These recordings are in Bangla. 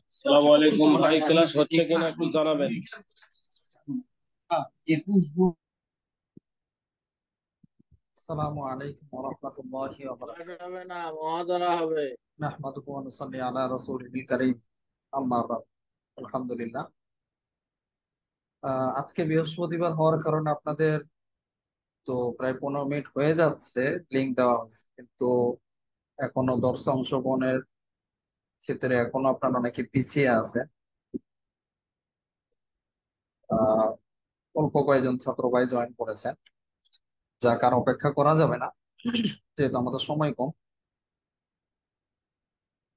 আসসালামু আলাইকুম ভাই, ক্লাস হচ্ছে কিনা একটু জানাবেন। আসসালামু আলাইকুম ওয়া রাহমাতুল্লাহি ওয়া ক্লাস বারাকাতুহু। হবে না, মহাজারা হবে। নাহমাদুহু ওয়া নুসাল্লি আলা রাসূলিল কারীম। আম্মা বাদ। আলহামদুলিল্লাহ। আজকে বৃহস্পতিবার হওয়ার কারণে আপনাদের তো প্রায় 15 মিনিট হয়ে যাচ্ছে লিংক দেওয়া হয়েছে, কিন্তু এখনো দর্শে অংশগ্রহণের ক্ষেত্রে এখনো আপনারা অনেকে পিছিয়ে আছে। আহ অল্প কয়েকজন ছাত্র ভাই জয়েন করেছেন, যা কার অপেক্ষা করা যাবে না যেহেতু আমাদের সময় কম।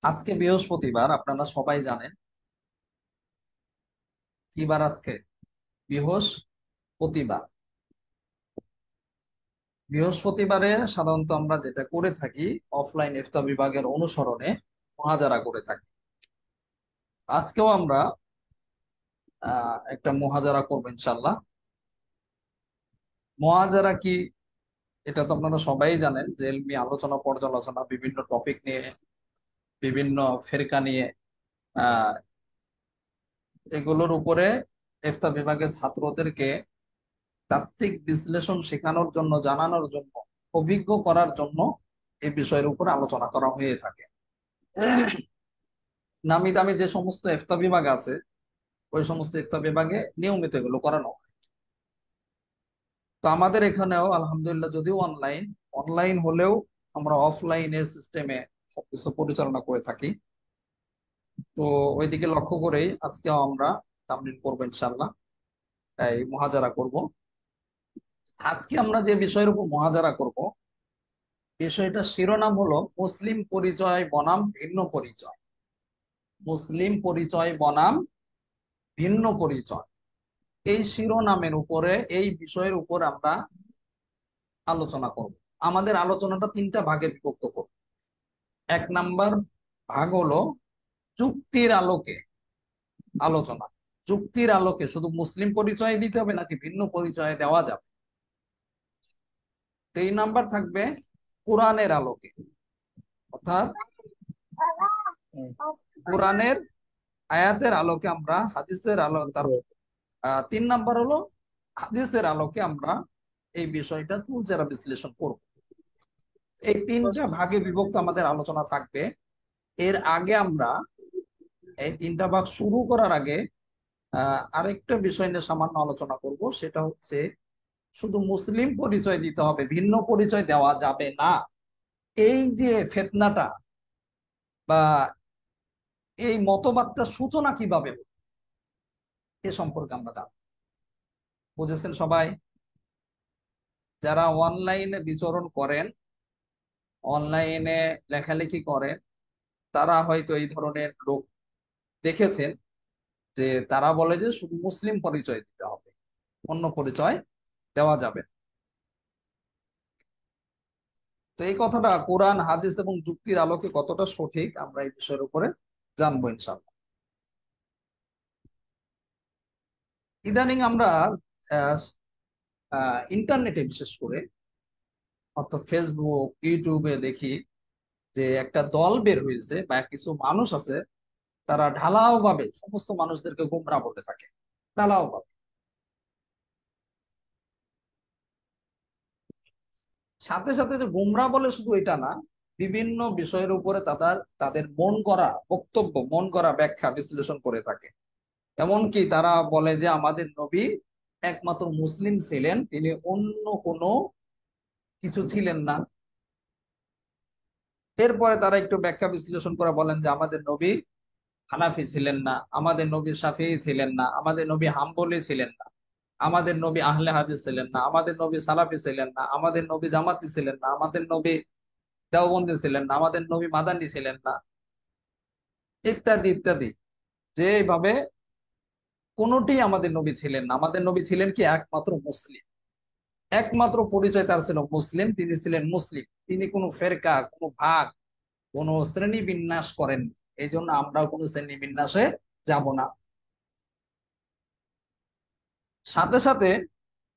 আজকে বৃহস্পতিবার, আপনারা সবাই জানেন কি বার আজকে? বৃহস্পতিবার। বৃহস্পতিবারে সাধারণত আমরা যেটা করে থাকি, অফলাইন ইফতা বিভাগের অনুসরণে মুহাজারা করে থাকি। আজকেও আমরা একটা মুহাজারা করবো ইনশাল্লাহ। মুহাজারা কি, এটা তো আপনারা সবাই জানেন যে ইলমি আলোচনা পর্যালোচনা বিভিন্ন টপিক নিয়ে, বিভিন্ন ফেরকা নিয়ে, আহ এগুলোর উপরে ইফতা বিভাগের ছাত্রদেরকে তাত্ত্বিক বিশ্লেষণ শেখানোর জন্য, জানানোর জন্য, অভিজ্ঞ করার জন্য এই বিষয়ের উপর আলোচনা করা হয়ে থাকে। নামি দামি যে সমস্ত ইফতা বিভাগ আছে, ওই সমস্ত ইফতা বিভাগে নিয়মিত এগুলো করানো হয়। তো আমাদের এখানেও আলহামদুলিল্লাহ, যদিও অনলাইন অনলাইন হলেও আমরা অফলাইনের সিস্টেমে সবকিছু পরিচালনা করে থাকি। তো ওইদিকে লক্ষ্য করেই আজকেও আমরা তামরিন করবো ইনশাল্লাহ, এই মুহাজারা করব। আজকে আমরা যে বিষয়ের উপর মুহাজারা করব, বিষয়টা শিরোনাম হলো মুসলিম পরিচয় বনাম ভিন্ন পরিচয়। মুসলিম পরিচয় বনাম ভিন্ন পরিচয়, এই শিরোনামের উপরে, এই বিষয়ের উপর আমরা আলোচনা করব। আমাদের আলোচনাটা তিনটা ভাগে বিভক্ত করব। এক নাম্বার ভাগ হলো যুক্তির আলোকে আলোচনা। যুক্তির আলোকে শুধু মুসলিম পরিচয় দিতে হবে নাকি ভিন্ন পরিচয় দেওয়া যাবে। 3 নাম্বার থাকবে কোরআনের আলোকে, অর্থাৎ কোরআনের আয়াতের আলোকে আমরা হাদিসের আলো তার 3 নাম্বার হলো হাদিসের আলোকে আমরা এই বিষয়টা চুলচেরা বিশ্লেষণ করব। এই তিনটা ভাগে বিভক্ত আমাদের আলোচনা থাকবে। এর আগে আমরা, এই তিনটা ভাগ শুরু করার আগে আরেকটা বিষয় নিয়ে সামান্য আলোচনা করব। সেটা হচ্ছে শুধু মুসলিম পরিচয় দিতে হবে, ভিন্ন পরিচয় দেওয়া যাবে না। এই যে ফিতনাটা বা এই মতবাদটা সূচনা কিভাবে হলো, এ সম্পর্কে আমরা জানব। বুঝেছেন সবাই? যারা অনলাইনে বিচরণ করেন, অনলাইনে লেখালেখি করেন, তারা হয়তো এই ধরনের লোক দেখেছেন যে তারা বলে যে শুধু মুসলিম পরিচয় দিতে হবে, অন্য পরিচয় দেওয়া যাবে না। তো এই কথাটা কোরআন হাদিস এবং যুক্তির আলোকে কতটা সঠিক, আমরা এই বিষয়ের উপরে জানবো ইনশাআল্লাহ। ইদানিং আমরা ইন্টারনেটে বিশেষ করে, অর্থাৎ ফেসবুক ইউটিউবে দেখি যে একটা দল বের হয়েছে বা কিছু মানুষ আছে, তারা ঢালাও ভাবে সমস্ত মানুষদেরকে গোমরা বলতে থাকে। ঢালাও ভাবে, সাথে সাথে যে গোমরা বলে শুধু এটা না, বিভিন্ন বিষয়ের উপরে তাদের তাদের মন করা বক্তব্য, মন করা ব্যাখ্যা বিশ্লেষণ করে থাকে। এমনকি তারা বলে যে আমাদের নবী একমাত্র মুসলিম ছিলেন, তিনি অন্য কোনো কিছু ছিলেন না। এরপরে তারা একটু ব্যাখ্যা বিশ্লেষণ করে বলেন যে আমাদের নবী হানাফি ছিলেন না, আমাদের নবী শাফিঈ ছিলেন না, আমাদের নবী হাম্বলি ছিলেন না, আমাদের নবী আহলে হাদিস ছিলেন না, আমাদের নবী সালাফি ছিলেন না, আমাদের নবী জামাতি ছিলেন না, আমাদের নবী দেওবন্দি ছিলেন না, আমাদের নবী মাদানি ছিলেন না, ইত্যাদি ইত্যাদি। যেভাবে কোনটি আমাদের নবী ছিলেন না। আমাদের নবী ছিলেন কি একমাত্র মুসলিম, একমাত্র পরিচয় তার ছিল মুসলিম, তিনি ছিলেন মুসলিম। তিনি কোনো ফেরকা, কোনো ভাগ, কোনো শ্রেণী বিন্যাস করেন। এই জন্য আমরাও কোনো শ্রেণী বিন্যাসে যাব না। সাথে সাথে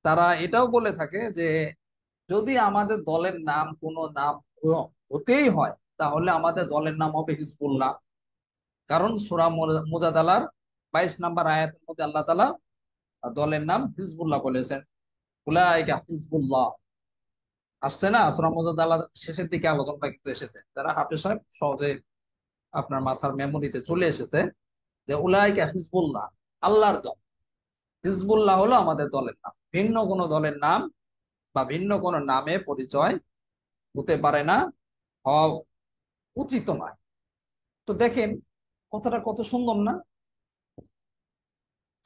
তারা এটাও বলে থাকে যে যদি আমাদের দলের নাম কোনো নাম হতেই হয়, তাহলে আমাদের দলের নাম হবে হিজবুল্লাহ। কারণ সূরা মুজাদালার 22 নম্বর আয়াতের মধ্যে আল্লাহ তাআলা দলের নাম হিজবুল্লাহ বলেছেন, উলাইকা হিজবুল্লাহ। আসছে না সূরা মুজাদালার শেষের দিকে আলোচনাটা কিন্তু এসেছে, যারা হাফেজ সাহেব সহজে আপনার মাথার মেমোরিতে চলে এসেছে যে উলাইকা হিজবুল্লাহ, আল্লাহর দল। হিজবুল্লাহ হলো আমাদের দলের নাম, ভিন্ন কোনো দলের নাম বা ভিন্ন কোনো নামে পরিচয় হতে পারে না, হওয়া উচিত নয়। তো দেখেন কথাটা কত সুন্দর না,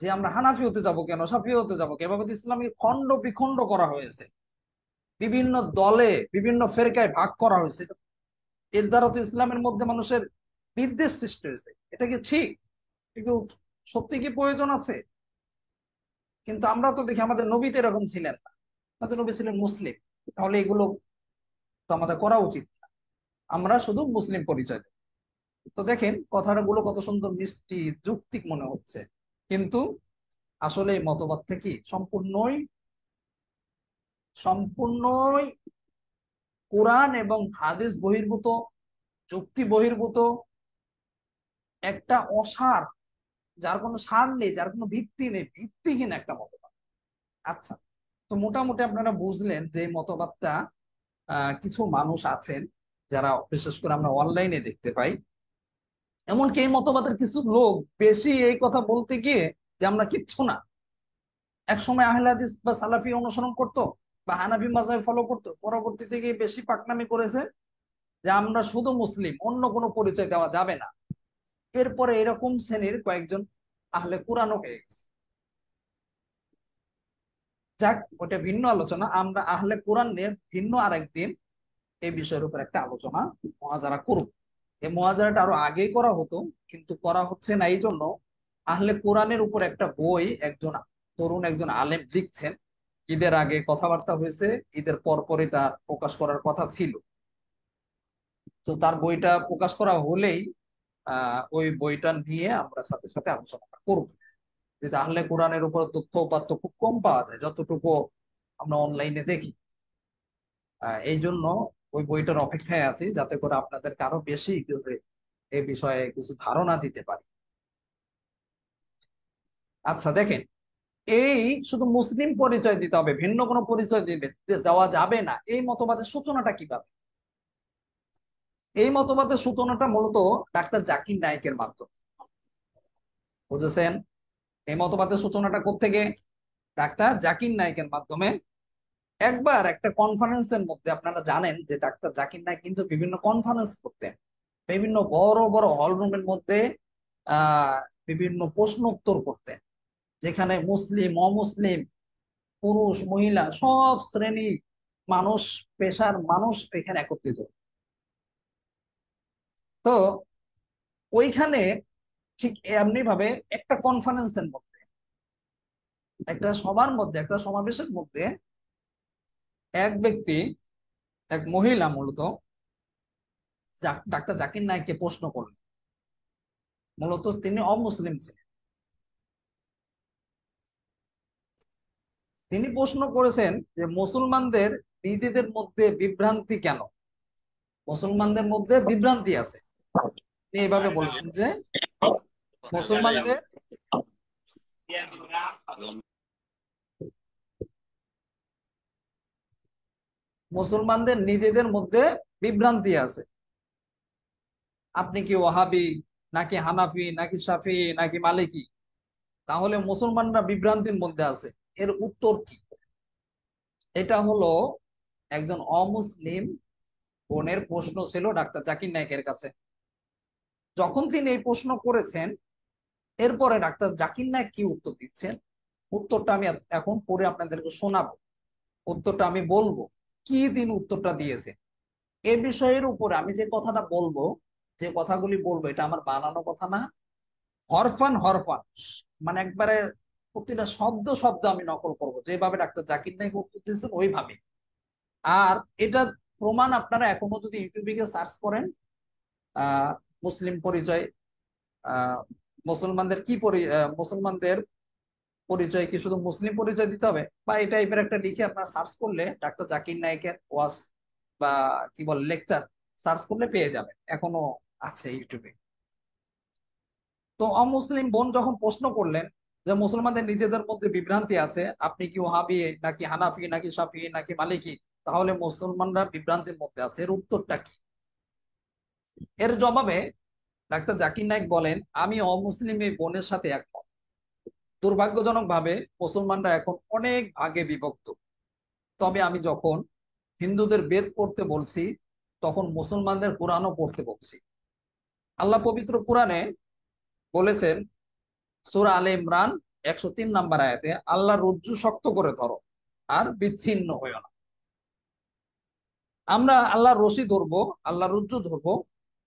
যে আমরা হানাফি হতে যাব কেন, সাফি হতে যাব কেন, এভাবে তো ইসলামকে খণ্ড বিখণ্ড করা হয়েছে, বিভিন্ন দলে বিভিন্ন ফেরকায় ভাগ করা হয়েছে। এর দ্বারা তো ইসলামের মধ্যে মানুষের বিদ্বেষ সৃষ্টি হয়েছে। এটা কি ঠিক? কিন্তু সত্যি কি প্রয়োজন আছে? কিন্তু আমরা তো দেখি আমাদের নবী তো এরকম ছিলেন না, আমাদের নবী ছিলেন মুসলিম। তাহলে এগুলো তো আমাদের করা উচিত না, আমরা শুধু মুসলিম পরিচয় দেব। তো দেখেন কথাগুলো কত সুন্দর, মিষ্টি, যৌক্তিক মনে হচ্ছে, কিন্তু আসলে এই মতবাদটা কি সম্পূর্ণই সম্পূর্ণই কোরআন এবং হাদিস বহির্ভূত, যুক্তি বহির্ভূত একটা অসার, যার কোনো সার নেই, যার কোনো ভিত্তি নেই, ভিত্তিহীন একটা মতবাদ। আচ্ছা, তো মোটামুটি আপনারা বুঝলেন যে এই মতবাদটা কিছু মানুষ আছেন যারা বিশেষ করে আমরা অনলাইনে দেখতে পাই। এমনকি এই মতবাদের কিছু লোক বেশি এই কথা বলতে গিয়ে যে আমরা কিচ্ছু না, এক সময় আহলে হাদিস বা সালাফি অনুসরণ করতো বা হানাফি মাযহাব ফলো করতো, পরবর্তীতে গিয়ে বেশি পাকনামি করেছে যে আমরা শুধু মুসলিম, অন্য কোনো পরিচয় দেওয়া যাবে না। এরপরে এরকম শ্রেণীর কয়েকজন আহলে কোরআনও হয়ে গেছে। যাক, ওটা ভিন্ন আলোচনা। আমরা আহলে কোরআন নিয়ে ভিন্ন আরেকদিন এই বিষয়ের উপর একটা আলোচনা মুহাজারা করব। এই মুহাজারাটা আরো আগেই করা হতো, কিন্তু করা হচ্ছে না এই জন্য, আহলে কোরআনের উপর একটা বই একজন তরুণ একজন আলেম লিখছেন। ঈদের আগে কথাবার্তা হয়েছে, ঈদের পরপরই তার প্রকাশ করার কথা ছিল। তো তার বইটা প্রকাশ করা হলেই ওই বইটা নিয়ে আমরা সাথে সাথে আলোচনা করব। যে আহলে কোরআনের উপর তথ্য উপাত্ত খুব কম পাওয়া যায়, যতটুকু আমরা অনলাইনে দেখি। এই জন্য ওই বইটার অপেক্ষায় আছি, যাতে করে আপনাদেরকে আরো বেশি করে এই বিষয়ে কিছু ধারণা দিতে পারি। আচ্ছা দেখেন, এই শুধু মুসলিম পরিচয় দিতে হবে, ভিন্ন কোনো পরিচয় দেওয়া যাবে না, এই মতবাদের সূচনাটা কিভাবে? এই মতবাদের সূচনাটা মূলত ডাক্তার জাকির নায়েকের মাধ্যমে, বুঝেছেন? এই মতবাদের সূচনাটা কোত্থেকে? ডাক্তার জাকির নায়েকের মাধ্যমে। একবার একটা কনফারেন্সের মধ্যে, আপনারা জানেন যে ডাক্তার জাকির নায়েক কিন্তু বিভিন্ন কনফারেন্স করতেন, বিভিন্ন বড় বড় হল রুমের মধ্যে আহ বিভিন্ন প্রশ্ন উত্তর করতেন, যেখানে মুসলিম অমুসলিম পুরুষ মহিলা সব শ্রেণী মানুষ, পেশার মানুষ এখানে একত্রিত হতো। তো ওইখানে ঠিক এমনি ভাবে একটা কনফারেন্সের মধ্যে, একটা সবার মধ্যে, একটা সমাবেশের মধ্যে এক ব্যক্তি, এক মহিলা মূলত ডাক্তার জাকির নায়েককে প্রশ্ন করলেন। মূলত তিনি অমুসলিম ছিলেন। তিনি প্রশ্ন করেছেন যে মুসলমানদের নিজেদের মধ্যে বিভ্রান্তি কেন, মুসলমানদের মধ্যে বিভ্রান্তি আছে। তিনি এইভাবে বলেছেন যে মুসলমানদের মুসলমানদের নিজেদের মধ্যে বিভ্রান্তি আছে। আপনি কি ওয়াহাবি, নাকি হানাফি, নাকি শাফি, নাকি মালিকি? তাহলে মুসলমানরা বিভ্রান্তির মধ্যে আছে, এর উত্তর কি? এটা হলো একজন অমুসলিম বোনের প্রশ্ন ছিল ডাক্তার জাকির নায়েকের কাছে। যখন তিনি এই প্রশ্ন করেছেন, এরপরে ডাক্তার জাকির নায়েক কি উত্তর দিচ্ছেন, উত্তরটা আমি এখন পড়ে আপনাদেরকে শোনাবো। উত্তরটা আমি বলবো, কি দিন উত্তরটা দিয়েছে এ বিষয়ের উপরে। আমি যে কথাটা বলবো, যে কথাগুলি বলবো, এটা আমার বানানো কথা না, হরফান হরফান, মানে একবারে প্রতিটা শব্দ শব্দ আমি নকল করব, যেভাবে ডাক্তার জাকির নায়েক উত্তর দিয়েছেন ওইভাবে। আর এটা প্রমাণ আপনারা এখনো যদি ইউটিউবে গিয়ে সার্চ করেন, আহ মুসলিম পরিচয়, আহ মুসলমানদের কি মুসলমানদের পরিচয় কি শুধু মুসলিম পরিচয় দিতে হবে, বা এই টাইপের একটা লিখে আপনারা সার্চ করলে ডাক্তার জাকির নায়েকের ওয়াজ বা কি বলে লেকচার, সার্চ করলে পেয়ে যাবেন, এখনো আছে ইউটিউবে। তো অমুসলিম বোন যখন প্রশ্ন করলেন যে মুসলমানদের নিজেদের মধ্যে বিভ্রান্তি আছে, আপনি কি ওহাবি নাকি হানাফি নাকি শাফি নাকি মালিকি, তাহলে মুসলমানরা বিভ্রান্তির মধ্যে আছে, এর উত্তরটা কি? এর জবাবে ডাক্তার জাকির নায়েক বলেন, আমি অমুসলিম এই বোনের সাথে একমত। দুর্ভাগ্যজনক ভাবে মুসলমানরা এখন অনেক ভাগে বিভক্ত। তবে আমি যখন হিন্দুদের বেদ পড়তে বলছি, তখন মুসলমানদের কোরআনও পড়তে বলছি। আল্লাহ পবিত্র কোরআনে বলেছেন সূরা আলে ইমরান 103 নম্বর আয়াতে, আল্লাহ রজ্জু শক্ত করে ধরো আর বিচ্ছিন্ন হইও না। আমরা আল্লাহর রশি ধরবো, আল্লাহ রজ্জু ধরবো,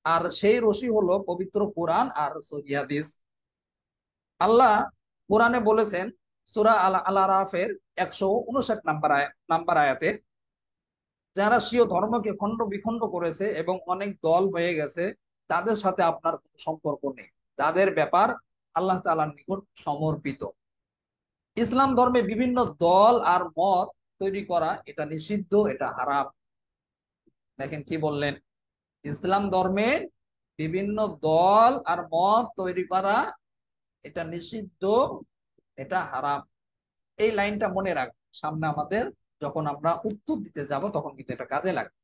আর সেই রশি হলো পবিত্র কোরআন আর সহিহ হাদিস। আল্লাহ কোরআনে বলেছেন সূরা আল আরাফের 159 নাম্বার আয়াতে, যারা স্বীয় ধর্মকে খণ্ড বিখণ্ড করেছে এবং অনেক দল হয়ে গেছে, তাদের সাথে আপনার কোনো সম্পর্ক নেই, তাদের ব্যাপার আল্লাহ তাআলার নিকট সমর্পিত। ইসলাম ধর্মে বিভিন্ন দল আর মত তৈরি করা এটা নিষিদ্ধ, এটা হারাম। দেখেন কি বললেন, ইসলাম ধর্মে বিভিন্ন দল আর মত তৈরি করা এটা নিষিদ্ধ, এটা হারাম। এই লাইনটা মনে রাখ, সামনে আমাদের যখন আমরা উত্তর দিতে যাব তখন কিন্তু এটা কাজে লাগবে।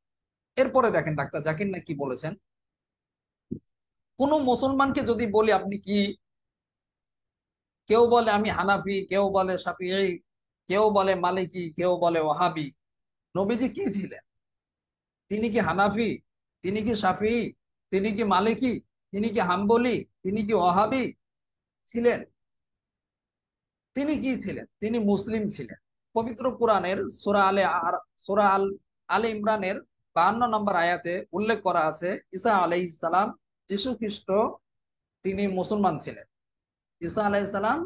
এরপরে দেখেন ডাক্তার জাকির নায়েক কি বলেছেন, কোন মুসলমানকে যদি বলি আপনি কি, কেউ বলে আমি হানাফি, কেউ বলে শাফিঈ, কেউ বলে মালিকি, কেউ বলে ওয়াহাবি। নবীজি কি ছিলেন? তিনি কি হানাফি? তিনি কি শাফিঈ? তিনি কি মালিকি? তিনি কি হাম্বলি? তিনি কি ওয়াহাবি ছিলেন? তিনি কি ছিলেন? তিনি মুসলিম ছিলেন। পবিত্র কোরআনের সূরা আলে ইমরানের 52 নম্বর আয়াতে উল্লেখ করা আছে, ঈসা আলাইহিস সালাম, যীশু খ্রিস্ট, তিনি মুসলমান ছিলেন। ঈসা আলাইহিস সালাম,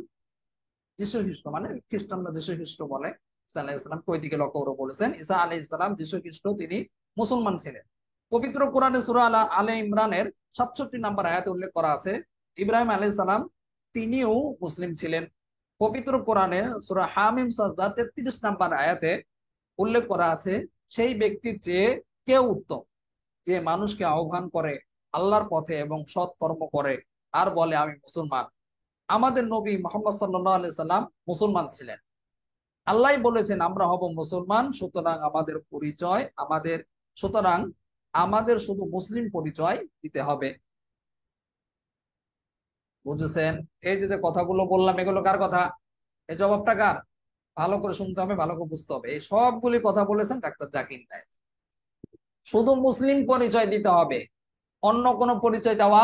যীশু খ্রিস্ট মানে খ্রিস্টানরা যীশু খ্রিস্ট বলে, ঈসা আলাইহিস সালাম কই দিকে লক্ষ্য করে বলেছেন, ঈসা আলাইহিস সালাম যীশু খ্রিস্ট তিনি মুসলমান ছিলেন। পবিত্র কোরআনে সূরা আলে ইমরানের 67 নম্বর আয়াতে উল্লেখ করা আছে, ইব্রাহিম আলাইহিস সালাম তিনিও মুসলিম ছিলেন। পবিত্র কোরআনে সূরা হামিম সাজদা 33 নম্বর আয়াতে উল্লেখ করা আছে, সেই ব্যক্তির চেয়ে কে উত্তম, যে মানুষকে আহ্বান করে আল্লাহর পথে এবং সৎ কর্ম করে আর বলে আমি মুসলমান। আমাদের নবী মুহাম্মদ সাল্লাল্লাহু আলাইহি সাল্লাম মুসলমান ছিলেন। আল্লাহ বলেছেন আমরা হব মুসলমান, সুতরাং আমাদের শুধু মুসলিম পরিচয় দিতে হবে। বুঝেছেন? এই যে যে কথাগুলো বললাম, এগুলো কার কথা? এই জবাবটা কার? ভালো করে শুনতে হবে, ভালো করে বুঝতে হবে। এই সবগুলি কথা বলেছেন ডাক্তার জাকির নায়েক। শুধু মুসলিম পরিচয় দিতে হবে, অন্য কোনো পরিচয় দেওয়া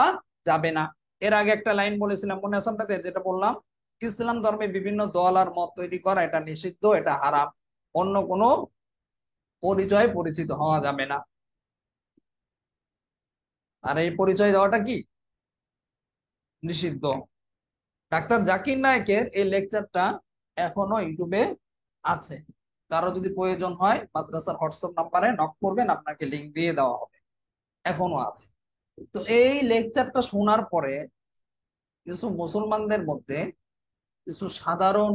যাবে না। এর আগে একটা লাইন বলেছিলাম, মনে আছে আপনাদের, যেটা বললাম, ইসলাম ধর্মে বিভিন্ন দল আর মত তৈরি করা এটা নিষিদ্ধ, এটা হারাম, অন্য কোনো পরিচয় পরিচিত হওয়া যাবে না। আর এই পরিচয় দেওয়াটা কি? নিষিদ্ধ। ডাক্তার জাকির নায়েকের এই লেকচারটা এখনো ইউটিউবে আছে, কারো যদি প্রয়োজন হয় মাদ্রাসার হোয়াটসঅ্যাপ নাম্বারে নক করবেন, আপনাকে লিংক দিয়ে দেওয়া হবে, এখনো আছে। তো এই লেকচারটা শোনার পরে কিছু মুসলমানদের মধ্যে, কিছু সাধারণ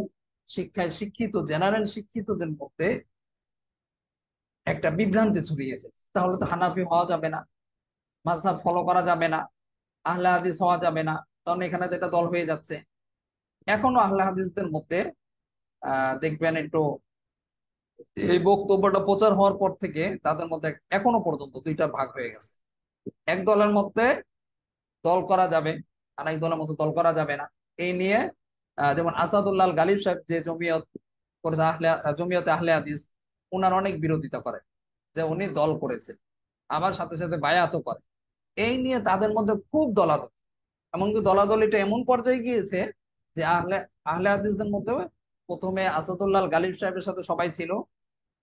শিক্ষায় শিক্ষিত জেনারেল শিক্ষিতদের মধ্যে একটা বিভ্রান্তি ছড়িয়েছে, তাহলে তো হানাফি হওয়া যাবে না, মাযহাব ফলো করা যাবে না, আহলে হাদিস হওয়া যাবে না, কারণ এখানে তো এটা দল হয়ে যাচ্ছে। এখনো আহলে হাদিসদের মধ্যে দেখবেন একটু, এই বক্তব্যটা প্রচার হওয়ার পর থেকে তাদের মধ্যে এখনো পর্যন্ত দুইটা ভাগ হয়ে গেছে। এক দলের মধ্যে দল করা যাবে, আর এক দলের মধ্যে দল করা যাবে না। এই নিয়ে যেমন আসাদুল্লাহ আল গালিব সাহেব যে জমিয়ত করেছে, জমিয়তে আহলে হাদিস, উনার অনেক বিরোধিতা করে যে উনি দল করেছে, আবার সাথে সাথে বায়াতও করে। এই নিয়ে তাদের মধ্যে খুব দলাদল, এমনকি দলাদলিটা এমন পর্যায়ে গিয়েছে যে আহলে আহলে হাদিসদের মধ্যে প্রথমে আসাদুল্লাহ আল গালিব সাহেবের সাথে সবাই ছিল।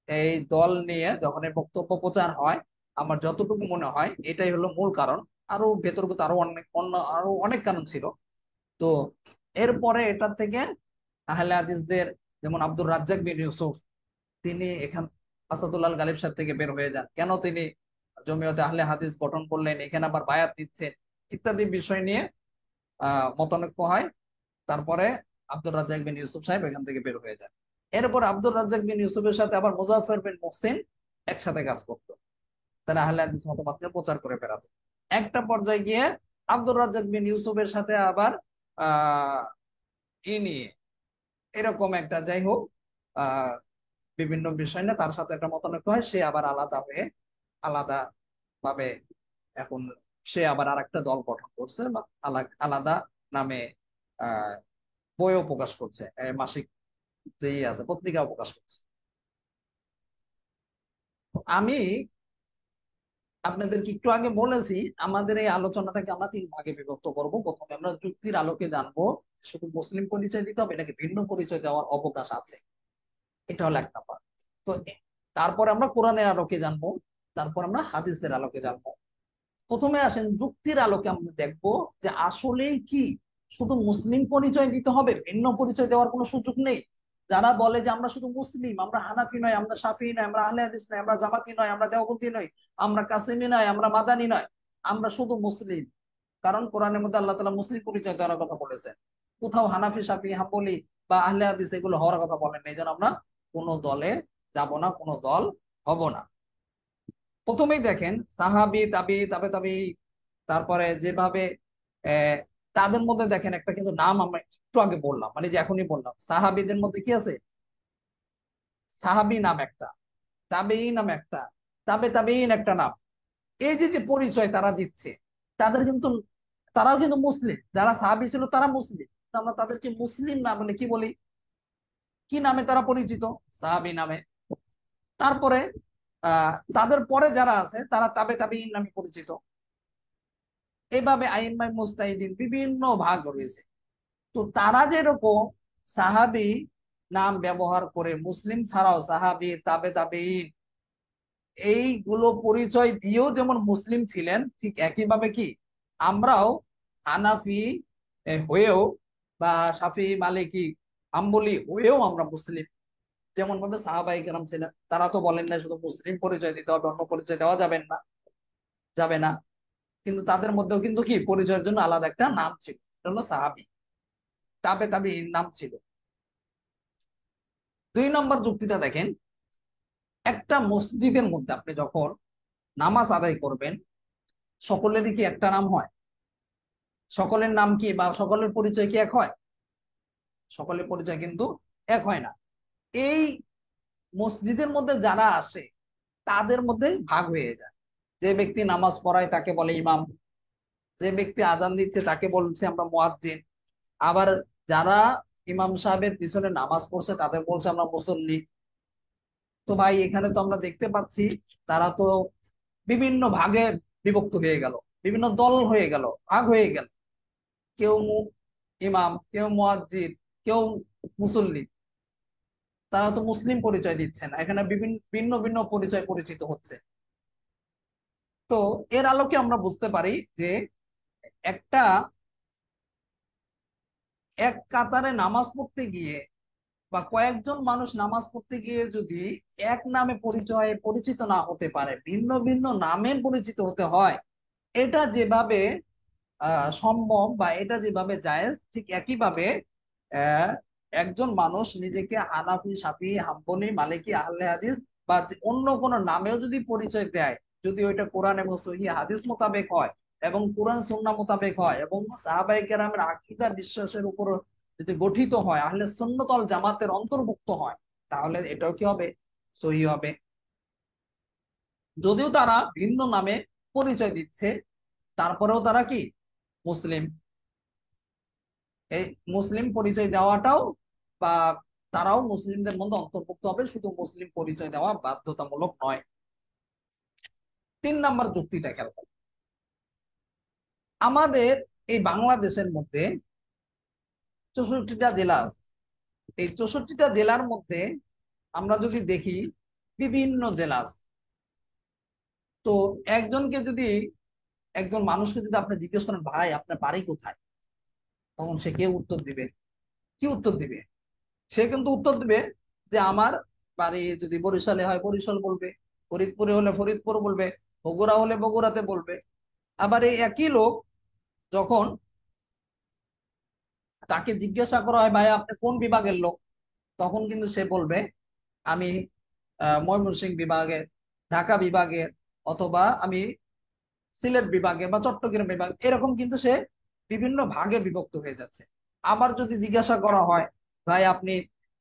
এই দল নিয়ে যখন এই বক্তব্য প্রচার হয়, আমার যতটুকু মনে হয় এটাই হলো মূল কারণ। আরো ভেতরগত আরো অনেক কারণ ছিল। তো এরপরে এটার থেকে আহলে হাদিসদের, যেমন আব্দুর রাজ্জাক বিন ইউসুফ, তিনি এখান আসাদুল্লাহ আল গালিব সাহেব থেকে বের হয়ে যান, কেন তিনি জমিয়তে আহলে হাদিস গঠন করলেন, এখানে আবার বায়াত দিচ্ছেন, ইত্যাদি বিষয় নিয়ে মতানৈক্য হয়। তারপরে আব্দুর রাজ্জাক বিন ইউসুফ সাহেব এখান থেকে বের হয়ে যান। এরপর আব্দুর রাজ্জাক বিন ইউসুফের সাথে আবার মুজাফফর বিন মুহসিন একসাথে কাজ করতো। তারা আহলে হাদিস মতবাদকে প্রচার করে বেড়াতো। একটা পর্যায়ে গিয়ে আব্দুর রাজ্জাক বিন ইউসুফের সাথে আবার আহ ই নিয়ে এরকম একটা, যাই হোক, আহ বিভিন্ন বিষয় না তার সাথে একটা মতানৈক্য হয়, সে আবার আলাদা হয়ে আলাদা ভাবে এখন সে আবার আরেকটা দল গঠন করছে বা আলাদা নামে আহ বইও প্রকাশ করছে, মাসিক যেই আছে পত্রিকাও প্রকাশ করছে। তো আমি আপনাদেরকে একটু আগে বলেছি আমাদের এই আলোচনাটাকে আমরা তিন ভাগে বিভক্ত করব। প্রথমে আমরা যুক্তির আলোকে জানবো শুধু মুসলিম পরিচয় দিতে হবে, এটাকে ভিন্ন পরিচয় দেওয়ার অবকাশ আছে, এটা হলো এক নাম্বার। তো তারপরে আমরা কোরআনের আলোকে জানবো, তারপর আমরা হাদিসের আলোকে জানবো। প্রথমে আসেন যুক্তির আলোকে আমরা দেখবো যে আসলেই কি শুধু মুসলিম পরিচয় দিতে হবে, ভিন্ন পরিচয় দেওয়ার কোনো সুযোগ নেই? যারা বলে যে আমরা শুধু মুসলিম, আমরা হানাফি নয়, আমরা শাফি নয়, আমরা আহলে হাদিস নয়, আমরা জামাতি নয়, আমরা দেওবন্দি নই, আমরা কাসেমি নয়, আমরা মাদানি নয়, আমরা শুধু মুসলিম। কারণ কোরআনের মধ্যে আল্লাহ তাআলা মুসলিম পরিচয় দেওয়ার কথা বলেছেন, কোথাও হানাফি শাফি হাম্বলি বা আহলে হাদিস এগুলো হওয়ার কথা বলেন, এই জন্য আমরা কোনো দলে যাব না, কোনো দল হব না। প্রথমেই দেখেন সাহাবি তাবি তাবে তাবি, তারপরে যেভাবে আহ, তাদের মধ্যে দেখেন একটা কিন্তু নাম আমরা একটু আগে বললাম, মানে যে এখনই বললাম, সাহাবিদের মধ্যে কি আছে? সাহাবি নাম একটা, তাবেঈন নাম একটা, তাবে তাবেঈন একটা নাম। এই যে যে পরিচয় তারা দিচ্ছে, তাদের কিন্তু তারাও কিন্তু মুসলিম, যারা সাহাবি ছিল তারা মুসলিম, তো আমরা তাদেরকে মুসলিম না বলে কি বলি? কি নামে তারা পরিচিত? সাহাবি নামে। তারপরে তাদের পরে যারা আছে তারা তাবে তাবেঈন নামে পরিচিত। এইভাবে আইম্মায়ে মুজতাহিদিন বিভিন্ন ভাগ রয়েছে। তো তারা যেরকম সাহাবি নাম ব্যবহার করে মুসলিম ছাড়াও সাহাবি তাবে তাবেঈন এইগুলো পরিচয় দিয়েও যেমন মুসলিম ছিলেন, ঠিক একইভাবে কি আমরাও হানাফি হয়েও বা শাফি মালিকি হাম্বলি হয়েও আমরা মুসলিম। যেমন ভাবে সাহাবায়ে কেরাম ছিলেন, তারা তো বলেন না শুধু মুসলিম পরিচয় দিতে হবে, অন্য পরিচয় দেওয়া যাবেন না, যাবে না। কিন্তু তাদের মধ্যেও কিন্তু কি পরিচয়ের জন্য আলাদা একটা নাম ছিল, এটা হলো সাহাবি। তাবে তাবেঈন নাম ছিল। দুই নম্বর যুক্তিটা দেখেন, একটা মসজিদের মধ্যে আপনি যখন নামাজ আদায় করবেন, সকলেরই কি একটা নাম হয়? সকলের নাম কি বা সকলের পরিচয় কি এক হয়? সকলের পরিচয় কিন্তু এক হয় না। এই মসজিদের মধ্যে যারা আসে তাদের মধ্যে ভাগ হয়ে যায়। যে ব্যক্তি নামাজ পড়ায় তাকে বলে ইমাম, যে ব্যক্তি আজান দিচ্ছে তাকে বলছে আমরা মুয়াজ্জিন, আবার যারা ইমাম সাহেবের পিছনে নামাজ পড়ছে তাদের বলছে আমরা মুসল্লি। তো ভাই এখানে তো আমরা দেখতে পাচ্ছি তারা তো বিভিন্ন ভাগে বিভক্ত হয়ে গেল, বিভিন্ন দল হয়ে গেল, ভাগ হয়ে গেল। কেউ ইমাম, কেউ মুয়াজ্জিন, কেউ মুসল্লি। তারা তো মুসলিম পরিচয় দিচ্ছে না, এখানে বিভিন্ন ভিন্ন ভিন্ন পরিচয় পরিচিত হচ্ছে। তো এর আলোকে আমরা বুঝতে পারি যে একটা এক কাতারে নামাজ পড়তে গিয়ে বা কয়েকজন মানুষ নামাজ পড়তে গিয়ে যদি এক নামে পরিচয়ে পরিচিত না হতে পারে, ভিন্ন ভিন্ন নামে পরিচিত হতে হয়, এটা যেভাবে সম্ভব বা এটা যেভাবে জায়েজ, ঠিক একইভাবে আহ, একজন মানুষ নিজেকে হানাফি শাফি হাম্বলি মালিকি আহলে হাদিস বা অন্য কোন নামেও যদি পরিচয় দেয়, যদি ওইটা কোরআন এবং সহিহ হাদিস মোতাবেক হয় এবং কোরআন সুন্নাহ মোতাবেক হয় এবং সাহাবায়ে কেরামের আকীদা বিশ্বাসের উপর যদি গঠিত হয়, আহলে সুন্নাত ওয়াল জামাতের অন্তর্ভুক্ত হয়, তাহলে এটাও কি হবে? সহিহ হবে। যদিও তারা ভিন্ন নামে পরিচয় দিচ্ছে, তারপরেও তারা কি মুসলিম। এই মুসলিম পরিচয় দেওয়াটাও বা তারাও মুসলিমদের মধ্যে অন্তর্ভুক্ত হবে, শুধু মুসলিম পরিচয় দেওয়া বাধ্যতামূলক নয়। তিন নাম্বার যুক্তিটা খেয়াল করুন। আমাদের এই বাংলাদেশের মধ্যে 64টা জেলা আছে। এই 64টা জেলার মধ্যে আমরা যদি দেখি বিভিন্ন জেলা আছে। তো একজনকে যদি একজন মানুষকে যদি আপনি জিজ্ঞেস করেন ভাই আপনার বাড়ি কোথায়, তখন সে কে উত্তর দিবে? কি উত্তর দিবে? সে কিন্তু উত্তর দিবে যে আমার বাড়ি যদি বরিশালে হয় বরিশাল বলবে, ফরিদপুরে হলে ফরিদপুর বলবে, বগুড়া হলে বগুড়াতে বলবে। আবার এই একই লোক যখন তাকে জিজ্ঞাসা করা হয় ভাই আপনি কোন বিভাগের লোক, তখন কিন্তু সে বলবে আমি ময়মনসিংহ বিভাগের, ঢাকা বিভাগের, অথবা আমি সিলেট বিভাগে বা চট্টগ্রাম বিভাগ, এরকম কিন্তু সে বিভিন্ন ভাগে বিভক্ত হয়ে যাচ্ছে। আবার যদি জিজ্ঞাসা করা হয় ভাই আপনি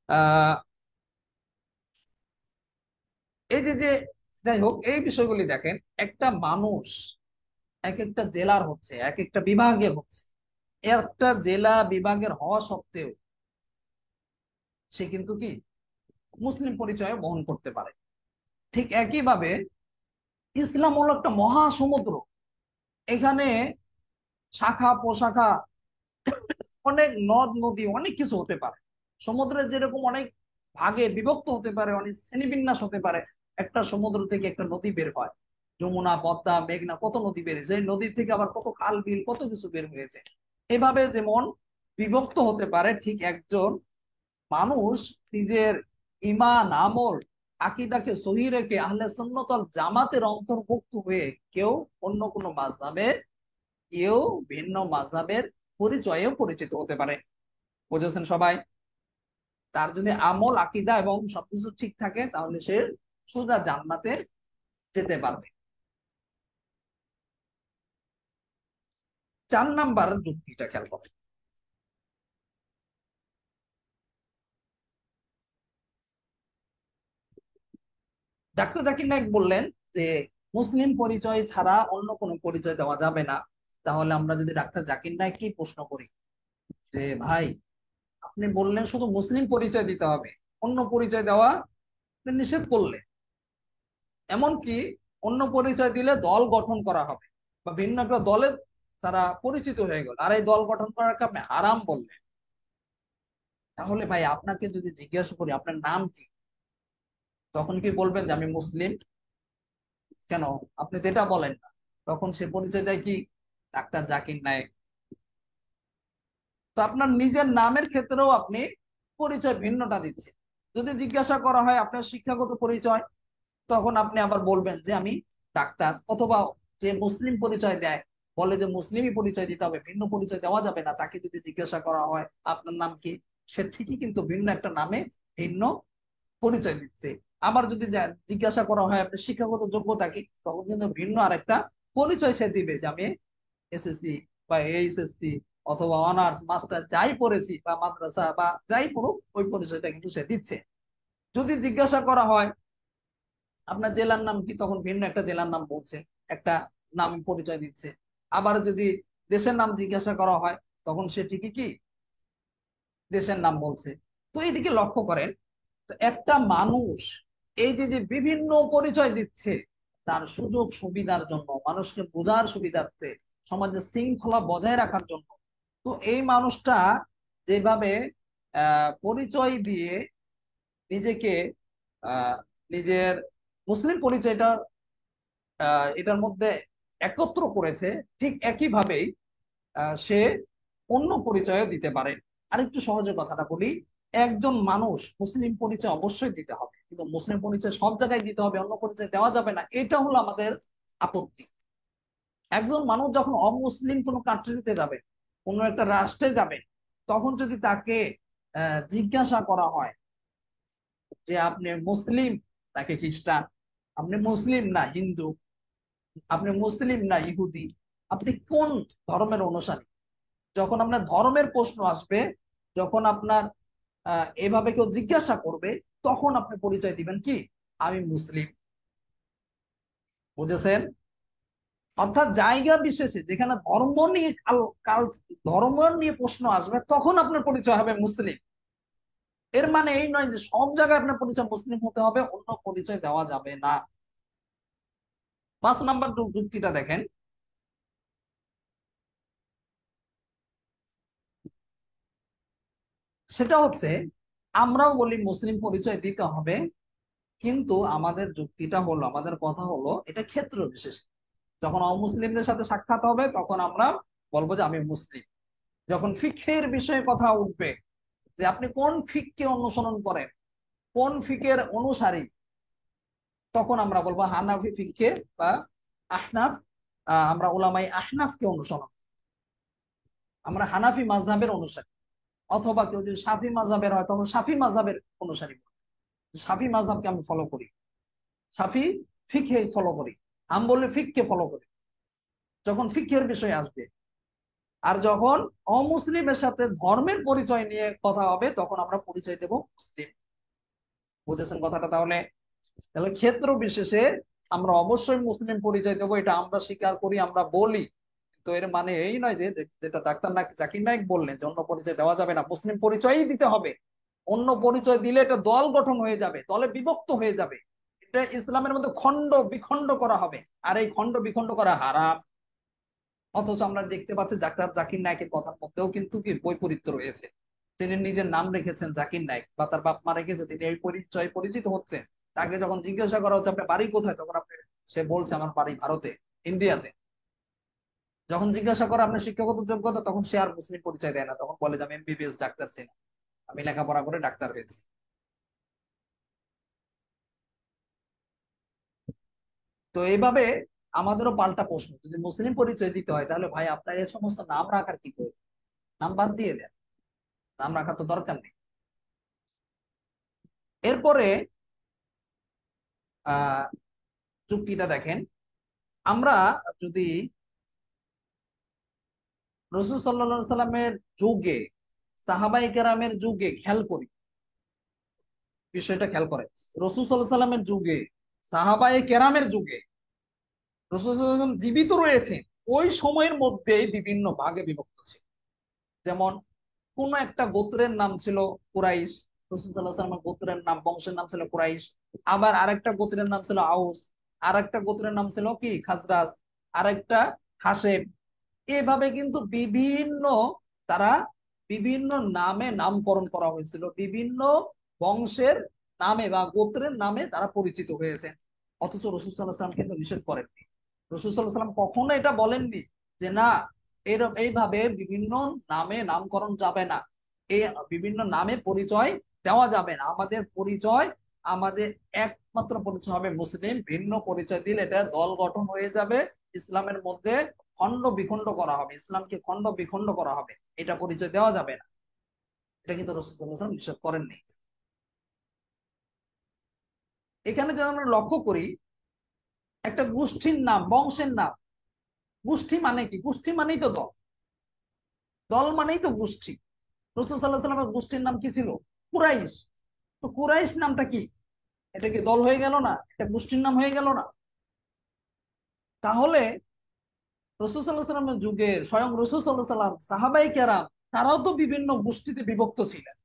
আহ এই যে যাই হোক এই বিষয়গুলি দেখেন, একটা মানুষ এক একটা জেলার হচ্ছে, এক একটা বিভাগের হচ্ছে, একটা জেলা বিভাগের হওয়া সত্ত্বেও সে কিন্তু কি মুসলিম পরিচয় বহন করতে পারে। ঠিক একইভাবে ইসলাম হলো একটা মহাসমুদ্র, এখানে শাখা প্রশাখা অনেক নদ নদী অনেক কিছু হতে পারে। সমুদ্রে যেরকম অনেক ভাগে বিভক্ত হতে পারে, অনেক শ্রেণীবিন্যাস হতে পারে, একটা সমুদ্র থেকে একটা নদী বের হয়, যমুনা পদ্মা মেঘনা কত নদী বেরিয়েছে, এই নদীর থেকে আবার কত খাল বিল কত কিছু বের হয়েছে। এভাবে যেমন বিভক্ত হতে পারে, ঠিক একজন মানুষ নিজের ইমান আমল আকীদাকে সহিহ রেখে আহলে সুন্নাত ওয়াল জামাতের অন্তর্ভুক্ত হয়ে কেউ অন্য কোনো মাযহাবে, কেউ ভিন্ন মাযহাবের পরিচয়েও পরিচিত হতে পারে। বুঝেছেন সবাই? তার যদি আমল আকীদা এবং সবকিছু ঠিক থাকে তাহলে সে সোজা জান্নাতে যেতে পারবে। 4 নাম্বার যুক্তিটা খেয়াল করেন। ডাক্তার জাকির নায়েক বললেন যে মুসলিম পরিচয় ছাড়া অন্য কোনো পরিচয় দেওয়া যাবে না। তাহলে আমরা যদি ডাক্তার জাকির নায়েককেই প্রশ্ন করি যে ভাই আপনি বললেন শুধু মুসলিম পরিচয় দিতে হবে, অন্য পরিচয় দেওয়া আপনি নিষেধ করলেন, এমনকি অন্য পরিচয় দিলে দল গঠন করা হবে বা ভিন্ন একটা দলে তারা পরিচিত হয়ে গেল, আর এই দল গঠন করাকে আপনি হারাম বললেন। তাহলে ভাই আপনাকে যদি জিজ্ঞাসা করি আপনার নাম কি, তখন কি বলবেন যে আমি মুসলিম? কেন? আপনি তো এটা বলেন না। তখন সে পরিচয় দেয় কি ডাক্তার জাকির নায়েক। তো আপনার নিজের নামের ক্ষেত্রেও আপনি পরিচয় ভিন্নটা দিচ্ছেন। যদি জিজ্ঞাসা করা হয় আপনার শিক্ষাগত পরিচয়, তখন আপনি আবার বলবেন যে আমি ডাক্তার। অথবা যে মুসলিম পরিচয় দেয়, বলে যে মুসলিমই পরিচয় দিতে হবে, ভিন্ন পরিচয় দেওয়া যাবে না, তাকে যদি জিজ্ঞাসা করা হয় আপনার নাম কি, সে ঠিকই কিন্তু ভিন্ন একটা নামে ভিন্ন পরিচয় দিচ্ছে। আবার যদি জিজ্ঞাসা করা হয় আপনার শিক্ষাগত যোগ্যতা কি, তখন কিন্তু ভিন্ন আরেকটা পরিচয় সে দিবে যে আমি এসএসসি বা এইচএসসি অথবা অনার্স মাস্টার যাই পড়েছি বা মাদ্রাসা বা যাই পড়ুক, ওই পরিচয়টা কিন্তু সে দিচ্ছে। যদি জিজ্ঞাসা করা হয় আপনার জেলার নাম কি, তখন ভিন্ন একটা জেলার নাম বলছে, একটা নাম পরিচয় দিচ্ছে। আবার যদি দেশের নাম জিজ্ঞাসা করা হয় তখন সে ঠিকই কি দেশের নাম বলছে। তো এইদিকে লক্ষ্য করেন, তো একটা মানুষ এই যে যে বিভিন্ন পরিচয় দিচ্ছে তার সুযোগ সুবিধার জন্য, মানুষকে বোঝার সুবিধার্থে, সমাজে শৃঙ্খলা বজায় রাখার জন্য। তো এই মানুষটা যেভাবে পরিচয় দিয়ে নিজেকে আহ নিজের মুসলিম পরিচয়টা এটার মধ্যে একত্র করেছে, ঠিক একই ভাবেই সে অন্য পরিচয় দিতে পারে। আরেকটু সহজে কথাটা বলি, একজন মানুষ মুসলিম পরিচয় অবশ্যই দিতে হবে, কিন্তু মুসলিম পরিচয় সব জায়গায় দিতে হবে, অন্য পরিচয় দেওয়া যাবে না, এটা হলো আমাদের আপত্তি। একজন মানুষ যখন অমুসলিম কোনো কান্ট্রিতে যাবে, কোনো একটা রাষ্ট্রে যাবে, তখন যদি তাকে জিজ্ঞাসা করা হয় যে আপনি মুসলিম নাকি খ্রিস্টান, আপনি মুসলিম না হিন্দু, আপনি মুসলিম না ইহুদি, আপনি কোন ধর্মের অনুসারী, যখন আপনার ধর্মের প্রশ্ন আসবে, যখন আপনার এভাবে কেউ জিজ্ঞাসা করবে, তখন আপনি পরিচয় দিবেন কি আমি মুসলিম। বুঝেছেন? অর্থাৎ জায়গা বিশেষে যেখানে ধর্ম নিয়ে কাল ধর্ম নিয়ে প্রশ্ন আসবে তখন আপনার পরিচয় হবে মুসলিম। এর মানে এই নয় যে সব জায়গায় আপনার পরিচয় মুসলিম হতে হবে, অন্য পরিচয় দেওয়া যাবে না। 5 নাম্বার যুক্তিটা দেখেন, সেটা হচ্ছে আমরাও বলি মুসলিম পরিচয় দিতে হবে, কিন্তু আমাদের যুক্তিটা হলো, আমাদের কথা হলো এটা ক্ষেত্র বিশেষ। যখন অমুসলিমদের সাথে সাক্ষাৎ হবে তখন আমরা বলবো যে আমি মুসলিম। যখন ফিকহের বিষয়ে কথা উঠবে যে আপনি কোন ফিককে অনুসরণ করেন, কোন ফিকের অনুসারী, তখন আমরা বলবো হানাফি ফিককে বা আহনাফ, আমরা ওলামাই আহনাফকে অনুসরণ, আমরা হানাফি মাযহাবের অনুসারী। অথবা কেউ যদি শাফি মাযহাবের হয় তখন শাফি মাযহাবের অনুসারী, শাফি মাযহাবকে আমি ফলো করি, শাফি ফিকহে ফলো করি। হাম্বলি ফিককে ফলো করি যখন ফিকের বিষয় আসবে। আর যখন অমুসলিমের সাথে ধর্মের পরিচয় নিয়ে কথা হবে তখন আমরা পরিচয় দেব মুসলিম। বুঝেছেন কথাটা? তাহলে তাহলে ক্ষেত্র বিশেষে আমরা অবশ্যই মুসলিম পরিচয় দেবো, এটা আমরা স্বীকার করি, আমরা বলি। তো এর মানে এই নয় যে যেটা ডাক্তার জাকির নায়েক বললেন যে অন্য পরিচয় দেওয়া যাবে না, মুসলিম পরিচয়ই দিতে হবে। অন্য পরিচয় দিলে এটা দল গঠন হয়ে যাবে, দলে বিভক্ত হয়ে যাবে, এটা ইসলামের মধ্যে খণ্ড বিখণ্ড করা হবে। আর এই খণ্ড বিখণ্ড করা হারাম। অথচ আমরা দেখতে পাচ্ছি ডাক্তার জাকির নায়েকের কথার মধ্যেও কিন্তু কি বৈপরীত্য রয়েছে। তিনি নিজের নাম রেখেছেন জাকির নায়েক, বা তার বাপ মা রেখেছে, তিনি এই পরিচয় পরিচিত হচ্ছেন। তাকে যখন জিজ্ঞাসা করা হচ্ছে আপনার বাড়ি কোথায়, তখন আপনি সে বলছে আমার বাড়ি ভারতে, ইন্ডিয়াতে। যখন জিজ্ঞাসা করে আপনার শিক্ষাগত যোগ্যতা, তখন সে আর মুসলিম পরিচয় দেয় না, তখন বলে যে আমি এমবিবিএস ডাক্তার ছিলাম, আমি লেখাপড়া করে ডাক্তার হয়েছি। তো এইভাবে আমাদেরও পাল্টা প্রশ্ন, যদি মুসলিম পরিচয় দিতে হয় তাহলে ভাই আপনার এই সমস্ত নাম রাখার কি প্রয়োজন? নাম বাদ দিয়ে দেন, নাম রাখার তো দরকার নেই। এরপরে আহ যুক্তিটা দেখেন, আমরা যদি রসুল সাল্লাল্লাহু সাল্লামের যুগে, সাহাবাই কেরামের যুগে খেয়াল করি, বিষয়টা খেয়াল করে, রসুল সাল্লাল্লাহু সাল্লামের যুগে, সাহাবাই কেরামের যুগে রসুল সাল্লাল্লাহু আলাইহি ওয়াসাল্লাম জীবিত রয়েছে, ওই সময়ের মধ্যে বিভিন্ন ভাগে বিভক্ত ছিল। যেমন কোন একটা গোত্রের নাম ছিল কুরাইশ, রসুল সাল্লাল্লাহু আলাইহি ওয়াসাল্লামের গোত্রের নাম, বংশের নাম ছিল কুরাইশ। আবার আরেকটা গোত্রের নাম ছিল আউস, আরেকটা গোত্রের নাম ছিল কি খাজরাজ, আরেকটা হাসেম। এভাবে কিন্তু বিভিন্ন, তারা বিভিন্ন নামে নামকরণ করা হয়েছিল, বিভিন্ন বংশের নামে বা গোত্রের নামে তারা পরিচিত হয়েছে। অথচ রসুল সাল্লাল্লাহু আলাইহি ওয়াসাল্লাম কিন্তু নিষেধ করেননি। রসুল সাল্লাল্লাহু আলাইহি ওয়াসাল্লাম কখনো এটা বলেননি যে না, এরকম এইভাবে বিভিন্ন নামে নামকরণ যাবে না, এই বিভিন্ন নামে পরিচয় দেওয়া যাবে না। আমাদের পরিচয়, আমাদের একমাত্র পরিচয় হবে মুসলিম। ভিন্ন পরিচয় দিলে এটা দল গঠন হয়ে যাবে, ইসলামের মধ্যে খণ্ড বিখণ্ড করা হবে, ইসলামকে খণ্ড বিখণ্ড করা হবে, এটা পরিচয় দেওয়া যাবে না। এটা কিন্তু রাসূল সাল্লাল্লাহু আলাইহি ওয়াসাল্লাম নিষেধ করেননি। এখানে যদি আমরা লক্ষ্য করি, একটা গোষ্ঠীর নাম, বংশের নাম, গোষ্ঠী মানে কি? গোষ্ঠী মানেই তো দল, দল মানেই তো গোষ্ঠী। রাসূল সাল্লাল্লাহু আলাইহি ওয়াসাল্লামের গোষ্ঠীর নাম কি ছিল? কুরাইশ। তো কুরাইশ নামটা কি? এটা কি দল হয়ে গেল না? এটা গোষ্ঠীর নাম হয়ে গেল না? তাহলে রাসূল সাল্লাল্লাহু আলাইহি ওয়াসাল্লামের যুগের স্বয়ং রাসূল সাল্লাল্লাহু আলাইহি ওয়াসাল্লাম, সাহাবায়ে কেরাম, তারাও তো বিভিন্ন গোষ্ঠীতে বিভক্ত ছিলেন।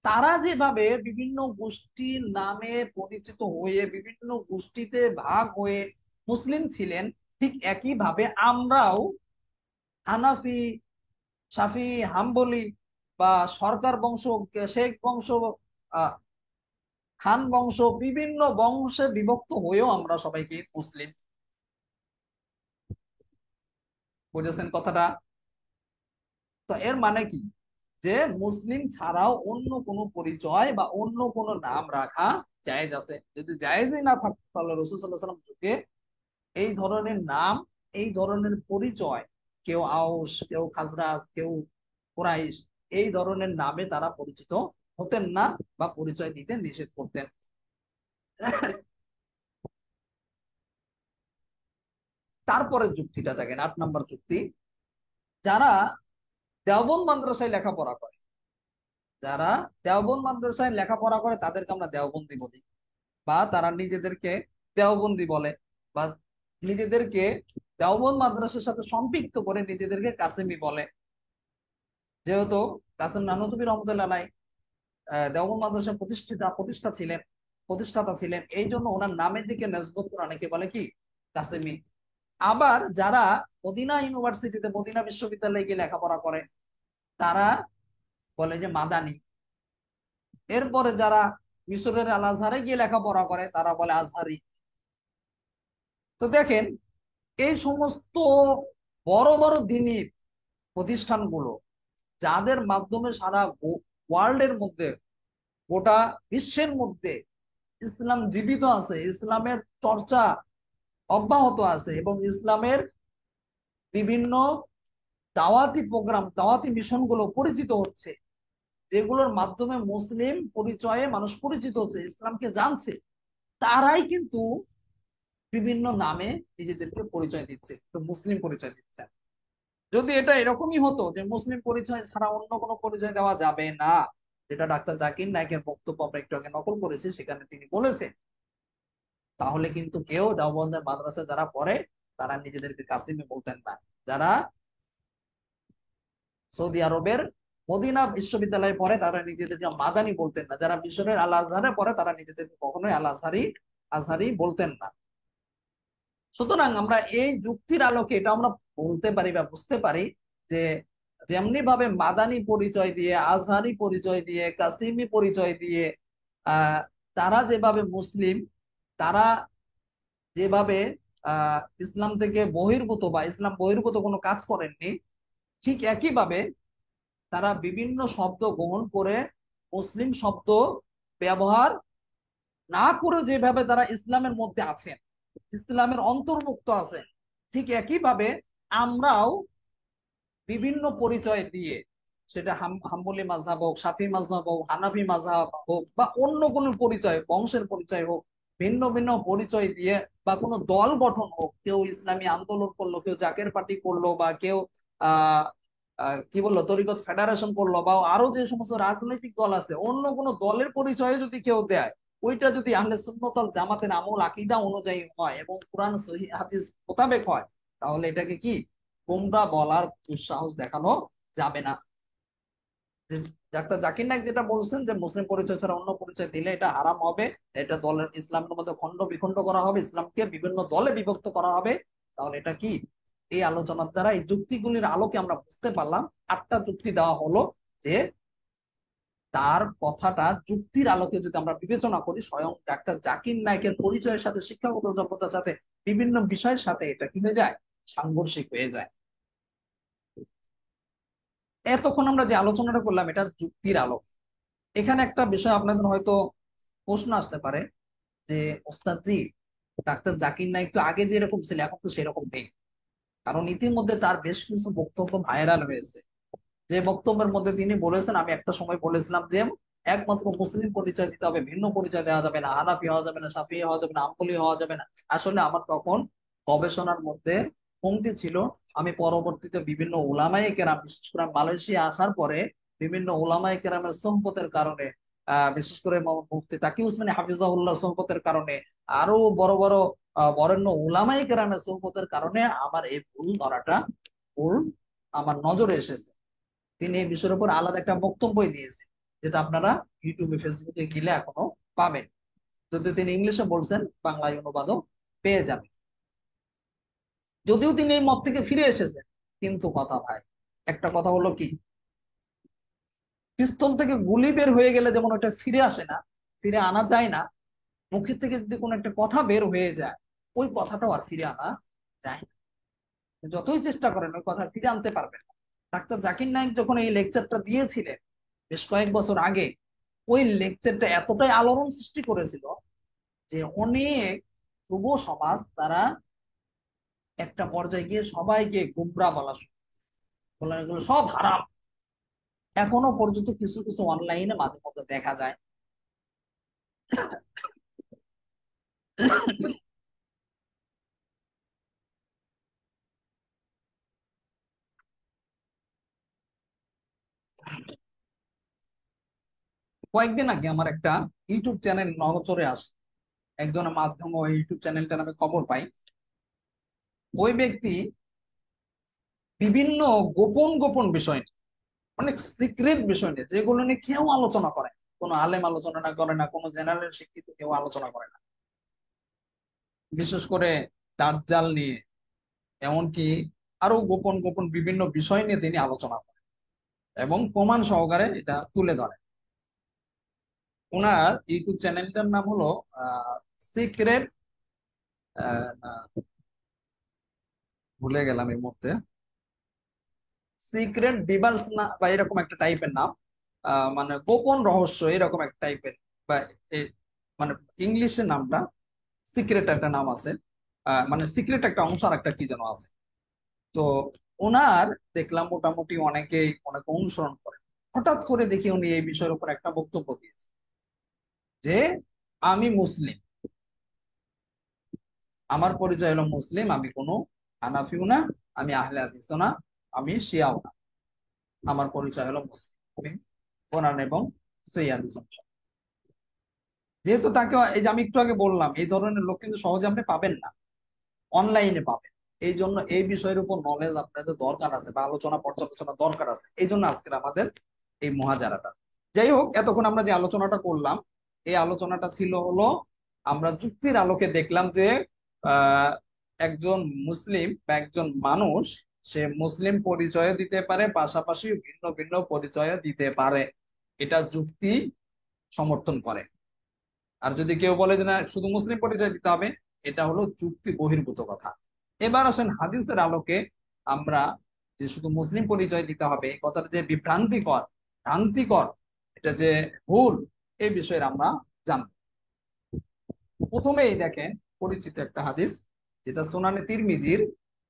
তারা যেভাবে বিভিন্ন গোষ্ঠীর নামে পরিচিত হয়ে বিভিন্ন গোষ্ঠীতে ভাগ হয়ে মুসলিম ছিলেন, ঠিক একই ভাবে আমরাও হানাফি, শাফি, হাম্বলি বা সরকার বংশ, শেখ বংশ, আহ খান বংশ, বিভিন্ন বংশে বিভক্ত হয়েও আমরা সবাইকে মুসলিম। বুঝেছেন কথাটা? তো এর মানে কি, যে মুসলিম ছাড়াও অন্য কোনো পরিচয় বা অন্য কোনো নাম রাখা জায়েজ আছে। যদি জায়েজই না থাকতো তাহলে রাসূল সাল্লাল্লাহু আলাইহি ওয়াসাল্লাম যুগে এই ধরনের নাম, এই ধরনের পরিচয়, কেউ আউস, কেউ খাজরাজ, কেউ কুরাইশ, এই ধরনের নামে তারা পরিচিত হতেন না বা পরিচয় দিতে নিষেধ করতেন। তারপরে যুক্তিটা দেখেন, 8 নম্বর যুক্তি, যারা দেওবন্দ মাদ্রাসায় লেখাপড়া করে, যারা দেওবন্দ মাদ্রাসায় লেখাপড়া করে তাদেরকে আমরা দেওবন্দি বলি, বা তারা নিজেদেরকে দেওবন্দি বলে, বা নিজেদেরকে দেওবন্দ মাদ্রাসার সাথে সম্পৃক্ত করে নিজেদেরকে কাসেমি বলে। যেহেতু কাসেম নানুতুবি রহমতুল্লাহ আলাই দেওবন্দ মাদ্রাসার প্রতিষ্ঠাতা ছিলেন, এই জন্য ওনার নামের দিকে নেসবত করে অনেকে বলে কি কাসেমি। আবার যারা মদিনা ইউনিভার্সিটিতে, মদিনা বিশ্ববিদ্যালয়ে গিয়ে লেখাপড়া করে, তারা বলে যে মাদানি। এরপরে যারা মিশরের আল আজহারে গিয়ে লেখাপড়া করে তারা বলে আজহারি। তো দেখেন, এই সমস্ত বড় বড় দিনী প্রতিষ্ঠানগুলো, যাদের মাধ্যমে সারা ওয়ার্ল্ডের মধ্যে, গোটা বিশ্বের মধ্যে ইসলাম জীবিত আছে, ইসলামের চর্চা অব্যাহত আছে, এবং ইসলামের বিভিন্ন দাওয়াতি প্রোগ্রাম, দাওয়াতি মিশন গুলো পরিচিত হচ্ছে, যেগুলোর মাধ্যমে মুসলিম পরিচয়ে মানুষ পরিচিত হচ্ছে, ইসলামকে জানছে, তারাই কিন্তু বিভিন্ন নামে নিজেদেরকে পরিচয় দিচ্ছে, তো মুসলিম পরিচয় দিচ্ছে। যদি এটা এরকমই হতো যে মুসলিম পরিচয় ছাড়া অন্য কোনো পরিচয় দেওয়া যাবে না, যেটা ডাক্তার জাকির নায়েকের বক্তব্য আমরা একটু আগে নকল করেছি, সেখানে তিনি বলেছেন, তাহলে কিন্তু কেউ দেওবন্দের মাদ্রাসায় যারা পড়ে তারা নিজেদেরকে কাসিমি বলতেন না। যারা সৌদি আরবের মদিনা বিশ্ববিদ্যালয়ে পড়ে তারা নিজেদেরকে মাদানি বলতেন না। যারা মিশরের আল আজহারে পড়ে তারা নিজেদেরকে কখনোই আল আজহারি আজহারি বলতেন না। সুতরাং আমরা এই যুক্তির আলোকে এটা আমরা বলতে পারি বা বুঝতে পারি যে যেমনি ভাবে মাদানি পরিচয় দিয়ে, আজহারি পরিচয় দিয়ে, কাসিমি পরিচয় দিয়ে আহ তারা যেভাবে মুসলিম, তারা যেভাবে ইসলাম থেকে বহির্ভূত বা ইসলাম বহির্ভূত কোনো কাজ করেননি, ঠিক একইভাবে তারা বিভিন্ন শব্দ গ্রহণ করে মুসলিম শব্দ ব্যবহার না করে যেভাবে তারা ইসলামের মধ্যে আছেন, ইসলামের অন্তর্ভুক্ত আছেন, ঠিক একইভাবে আমরাও বিভিন্ন পরিচয় দিয়ে, সেটা হাম্বলি মাযহাব হোক, শাফি মাযহাব হোক, হানাফি মাযহাব হোক, বা অন্য কোনো পরিচয়, বংশের পরিচয় হোক, ভিন্ন ভিন্ন পরিচয় দিয়ে, বা কোনো দল গঠন হোক, কেউ ইসলামী আন্দোলন করলো, কেউ জাকের পার্টি করলো, বা কেউ আহ কি বললো তরিকত ফেডারেশন করলো, বা আরো যে সমস্ত রাজনৈতিক দল আছে, অন্য কোনো দলের পরিচয়ে যদি কেউ দেয়, ওইটা যদি আহলে সুন্নাত ওয়াল জামাতের আমল আকীদা অনুযায়ী হয় এবং কোরআন সহিহ হাদিস মোতাবেক হয়, তাহলে এটাকে কি গোমরা বলার দুঃসাহস দেখানো যাবে না। যে ডাক্তার জাকির নায়েক যেটা বলছেন যে মুসলিম পরিচয় ছাড়া অন্য পরিচয় দিলে এটা হারাম হবে, এটা দলের ইসলামের মধ্যে খণ্ড বিখণ্ড করা হবে, ইসলামকে বিভিন্ন দলে বিভক্ত করা হবে, তাহলে এটা কি, এই আলোচনার দ্বারা এই যুক্তিগুলির আলোকে আমরা বুঝতে পারলাম, 8টা যুক্তি দেওয়া হলো যে তার কথাটা যুক্তির আলোকে যদি আমরা বিবেচনা করি, স্বয়ং ডাক্তার জাকির নায়েকের পরিচয়ের সাথে, শিক্ষাগত যোগ্যতার সাথে, বিভিন্ন বিষয়ের সাথে এটা কি হয়ে যায়, সাংঘর্ষিক হয়ে যায়। এতক্ষণ আমরা যে আলোচনাটা করলাম এটা যুক্তির আলো। এখানে একটা বিষয় আপনাদের হয়তো প্রশ্ন আসতে পারে যে ওস্তাদ জি, ডাক্তার জাকির নায়েক তো আগে যেরকম ছিল এখন তো সেরকম নেই, কারণ ইতিমধ্যে তার বেশ কিছু বক্তব্য ভাইরাল হয়েছে। যে বক্তব্যের মধ্যে তিনি বলেছেন, আমি একটা সময় বলেছিলাম যে একমাত্র মুসলিম পরিচয় দিতে হবে, ভিন্ন পরিচয় দেওয়া যাবে না, হানাফি হওয়া যাবে না, শাফি হওয়া যাবে না, হাম্বলি হওয়া যাবে না। আসলে আমার তখন গবেষণার মধ্যে কমতি ছিল। আমি পরবর্তীতে বিভিন্ন উলামায়ে কেরাম, বিশেষ করে মালয়েশিয়া আসার পরে বিভিন্ন উলামায়ে কেরামের সোহবতের কারণে, বিশেষ করে মুফতি তাকি উসমানী হাফিজাহুল্লাহ সোহবতের কারণে, আরো বড় বড় বরেণ্য উলামায়ে কেরামের সোহবতের কারণে আমার এই ভুল ধরাটা, ভুল আমার নজরে এসেছে। তিনি এই বিষয়ের উপর আলাদা একটা বক্তব্যই দিয়েছেন, যেটা আপনারা ইউটিউবে ফেসবুকে গেলে এখনো পাবেন। যদি তিনি ইংলিশে বলছেন, বাংলায় অনুবাদও পেয়ে যাবেন। যদিও তিনি এই মত থেকে ফিরে এসেছেন, কিন্তু কথা ভাই, একটা কথা হলো কি, পিস্তল থেকে গুলি বের হয়ে গেলে যেমন ওটা ফিরে আসে না, ফিরে আনা যায় না, মুখের থেকে যদি কোনো একটা কথা বের হয়ে যায়, ওই কথাটাও আর ফিরে আনা যায় না। যতই চেষ্টা করেন ওই কথা ফিরে আনতে পারবেন না। ডাক্তার জাকির নায়েক যখন এই লেকচারটা দিয়েছিলেন বেশ কয়েক বছর আগে, ওই লেকচারটা এতটাই আলোড়ন সৃষ্টি করেছিল যে অনেক যুব সমাজ তারা একটা পর্যায়ে গিয়ে সবাইকে গুমরা বলা শুরু করলেন, এগুলো সব হারাম। এখনো পর্যন্ত কিছু কিছু অনলাইনে মাঝে মধ্যে দেখা যায়। কয়েকদিন আগে আমার একটা ইউটিউব চ্যানেল নজরে আসে, একজনের মাধ্যমে ওই ইউটিউব চ্যানেলটার আমি খবর পাই। ওই ব্যক্তি বিভিন্ন গোপন গোপন বিষয় নিয়ে, অনেক সিক্রেট বিষয় নিয়ে, যেগুলো নিয়ে কেউ আলোচনা করে না, কোনো আলেম আলোচনা না করে না, কোনো জেনারেল শিক্ষিত কেউ আলোচনা করে না, বিশেষ করে দাজ্জাল নিয়ে, এমনকি আরো গোপন গোপন বিভিন্ন বিষয় নিয়ে তিনি আলোচনা করেন এবং প্রমাণ সহকারে এটা তুলে ধরেন। ওনার ইউটিউব চ্যানেলটার নাম হলো সিক্রেট, ভুলে গেলাম এই মুহূর্তে, সিক্রেট বিবার্স না বা এরকম একটা টাইপের নাম, মানে গোপন রহস্য এরকম একটা টাইপের, বা মানে ইংলিশের নামটা সিক্রেট একটা নাম আছে, মানে সিক্রেট একটা অংশ আর একটা কি যেন আছে। তো ওনার দেখলাম মোটামুটি অনেকেই ওনাকে অনুসরণ করে। হঠাৎ করে দেখি উনি এই বিষয়ের উপর একটা বক্তব্য দিয়েছে যে আমি মুসলিম, আমার পরিচয় হলো মুসলিম, আমি কোনো হানাফিও না, আমি আহলে হাদিসও না, আমি শিয়াও না। আমার পরিচয় হলো মুসলিম, আমি কোরআন এবং সহিহ হাদিস অনুসারী। যেহেতু তাকে, এই যে আমি একটু আগে বললাম, এই ধরনের লোক কিন্তু সহজে আপনি পাবেন না, অনলাইনে পাবেন। এই জন্য এই বিষয়ের উপর নলেজ আপনাদের দরকার আছে, বা আলোচনা পর্যালোচনা দরকার আছে। এই জন্য আজকের আমাদের এই মুহাজারাটা। যাই হোক, এতক্ষণ আমরা যে আলোচনাটা করলাম, এই আলোচনাটা ছিল হলো, আমরা যুক্তির আলোকে দেখলাম যে আহ একজন মুসলিম বা একজন মানুষ, সে মুসলিম পরিচয় দিতে পারে, পাশাপাশি ভিন্ন ভিন্ন পরিচয় দিতে পারে। এটা যুক্তি সমর্থন করে। আর যদি কেউ বলে যে না, শুধু মুসলিম পরিচয় দিতে হবে, এটা হলো যুক্তি বহির্ভূত কথা। এবার আসেন হাদিসের আলোকে আমরা, যে শুধু মুসলিম পরিচয় দিতে হবে এই কথাটা যে বিভ্রান্তিকর, ভ্রান্তিকর, এটা যে ভুল, এই বিষয়ে আমরা জানবো। প্রথমেই দেখেন পরিচিত একটা হাদিস, যেটা সুনানে তিরমিজির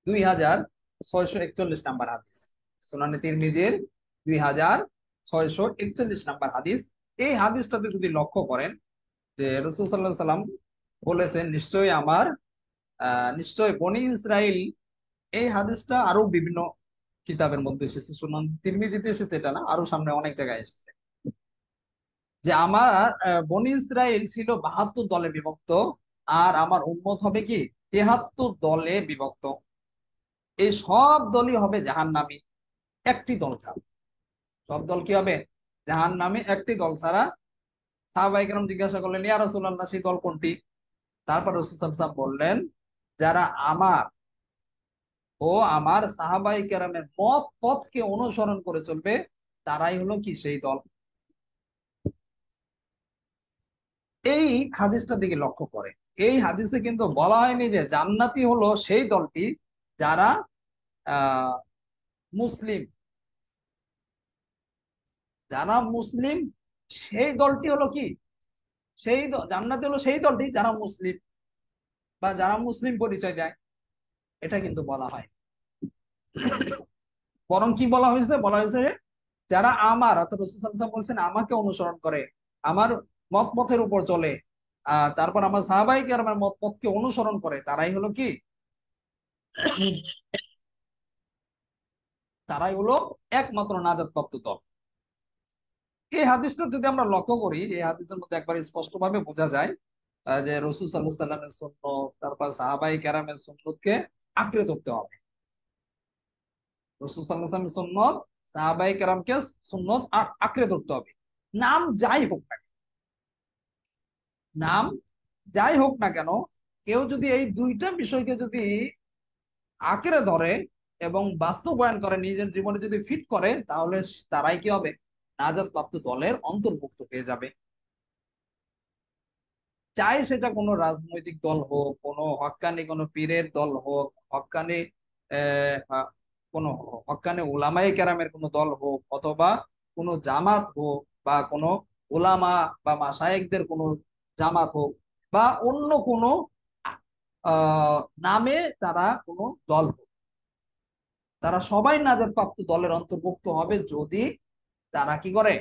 2641 নাম্বার হাদিস। সুনানে তিরমিজির 2641 নাম্বার হাদিস। এই হাদিসটাতে যদি লক্ষ্য করেন, যে রাসূল সাল্লাল্লাহু আলাইহি সাল্লাম বলেছেন, নিশ্চয় বনি ইসরাইল, এই হাদিসটা আরো বিভিন্ন কিতাবের মধ্যে এসেছে, সুনান তিরমিজিতে এসেছে এটা না, আরো সামনে অনেক জায়গায় এসেছে, যে আমার বনি ইসরাইল ছিল 72 দলে বিভক্ত, আর আমার উম্মত হবে কি 73 দলে বিভক্ত। এই সব দলই হবে জাহান্নামী, একটি দল ছাড়া। সব দল কি হবে? জাহান্নামী, একটি দল ছাড়া। সাহাবায়ে কেরাম জিজ্ঞাসা করলেন, ইয়া রাসূলুল্লাহ, সেই দল কোনটি? তারপর রাসূল সাল্লাল্লাহু আলাইহি ওয়াসাল্লাম বললেন, যারা আমার ও আমার সাহাবায়ে কেরামের মত পথকে অনুসরণ করে চলবে, তারাই হলো কি সেই দল। এই হাদিসটা দিকে লক্ষ্য করে, এই হাদিসে কিন্তু বলা হয়নি যে জান্নাতি হলো সেই দলটি যারা আহ মুসলিম। যারা মুসলিম, সেই দলটি হলো কি, জান্নাতি হলো সেই দলটি যারা মুসলিম, বা যারা মুসলিম পরিচয় দেয়, এটা কিন্তু বলা হয়। বরং কি বলা হয়েছে? বলা হয়েছে যারা আমার, অর্থাৎ রাসূল সাল্লাল্লাহু আলাইহি ওয়াসাল্লাম বলছেন আমাকে অনুসরণ করে, আমার মত পথের উপর চলে, তারপর আমার সাহাবায়ে কেরামের মত পথকে অনুসরণ করে, তারাই হলো কি, তারাই হলো একমাত্র নাজাত প্রাপ্ত দল। এই হাদিসটা যদি আমরা লক্ষ্য করি, এই হাদিসের মধ্যে একবার স্পষ্ট ভাবে বোঝা যায় যে রাসূল সাল্লাল্লাহু আলাইহি ওয়াসাল্লামের সুন্নাত, তারপর সাহাবায়ে কেরামের সুন্নাতকে আঁকড়ে ধরতে হবে। রাসূল সাল্লাল্লাহু আলাইহি ওয়াসাল্লামের সুন্নাত, সাহাবায়ে কেরামকে সুন্নাত আঁকড়ে ধরতে হবে। নাম যাই হোক না, নাম যাই হোক না কেন, কেউ যদি এই দুইটা বিষয়কে যদি আঁকড়ে ধরে এবং বাস্তবায়ন করে, নিজের জীবনে যদি ফিট করে, তাহলে তারাই কি হবে? নাজাত প্রাপ্ত দলের অন্তর্ভুক্ত হয়ে যাবে। চাই সেটা কোনো রাজনৈতিক দল হোক, কোনো হক্কানি কোনো পীরের দল হোক, হক্কানি কোনো হক্কানি উলামায়ে কেরামের কোনো দল হোক, অথবা কোনো জামাত হোক, বা কোনো উলামা বা মাশায়েখদের কোনো জামাত হোক, বা অন্য কোনো নামে তারা কোনো দল হোক, তারা সবাই নাজাত প্রাপ্ত দলের অন্তর্ভুক্ত হবে যদি তারা কি করে,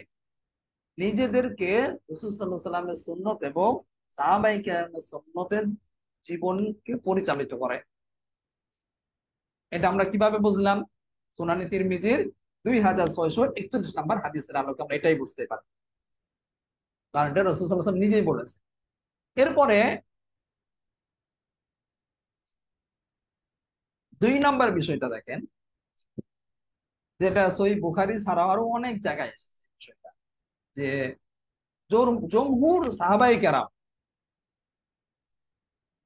নিজেদেরকে রাসূল সাল্লাল্লাহু আলাইহি সাল্লামের সুন্নত এবং সাহাবায়ে কেরামের সুন্নতের জীবনকে পরিচালিত করে। এটা আমরা কিভাবে বুঝলাম? সুনানে তিরমিজির 2641 নাম্বার হাদিসের আলোকে আমরা এটাই বুঝতে পারি, কারণ এটা রাসূল সাল্লাল্লাহু আলাইহি ওয়াসাল্লাম নিজেই বলেছে। এরপরে 2 নম্বর বিষয়টা দেখেন, যেটা সহিহ বুখারী ছাড়াও আরো অনেক জায়গায় এসেছে বিষয়টা, যে জমহুর সাহাবায়ে কেরাম,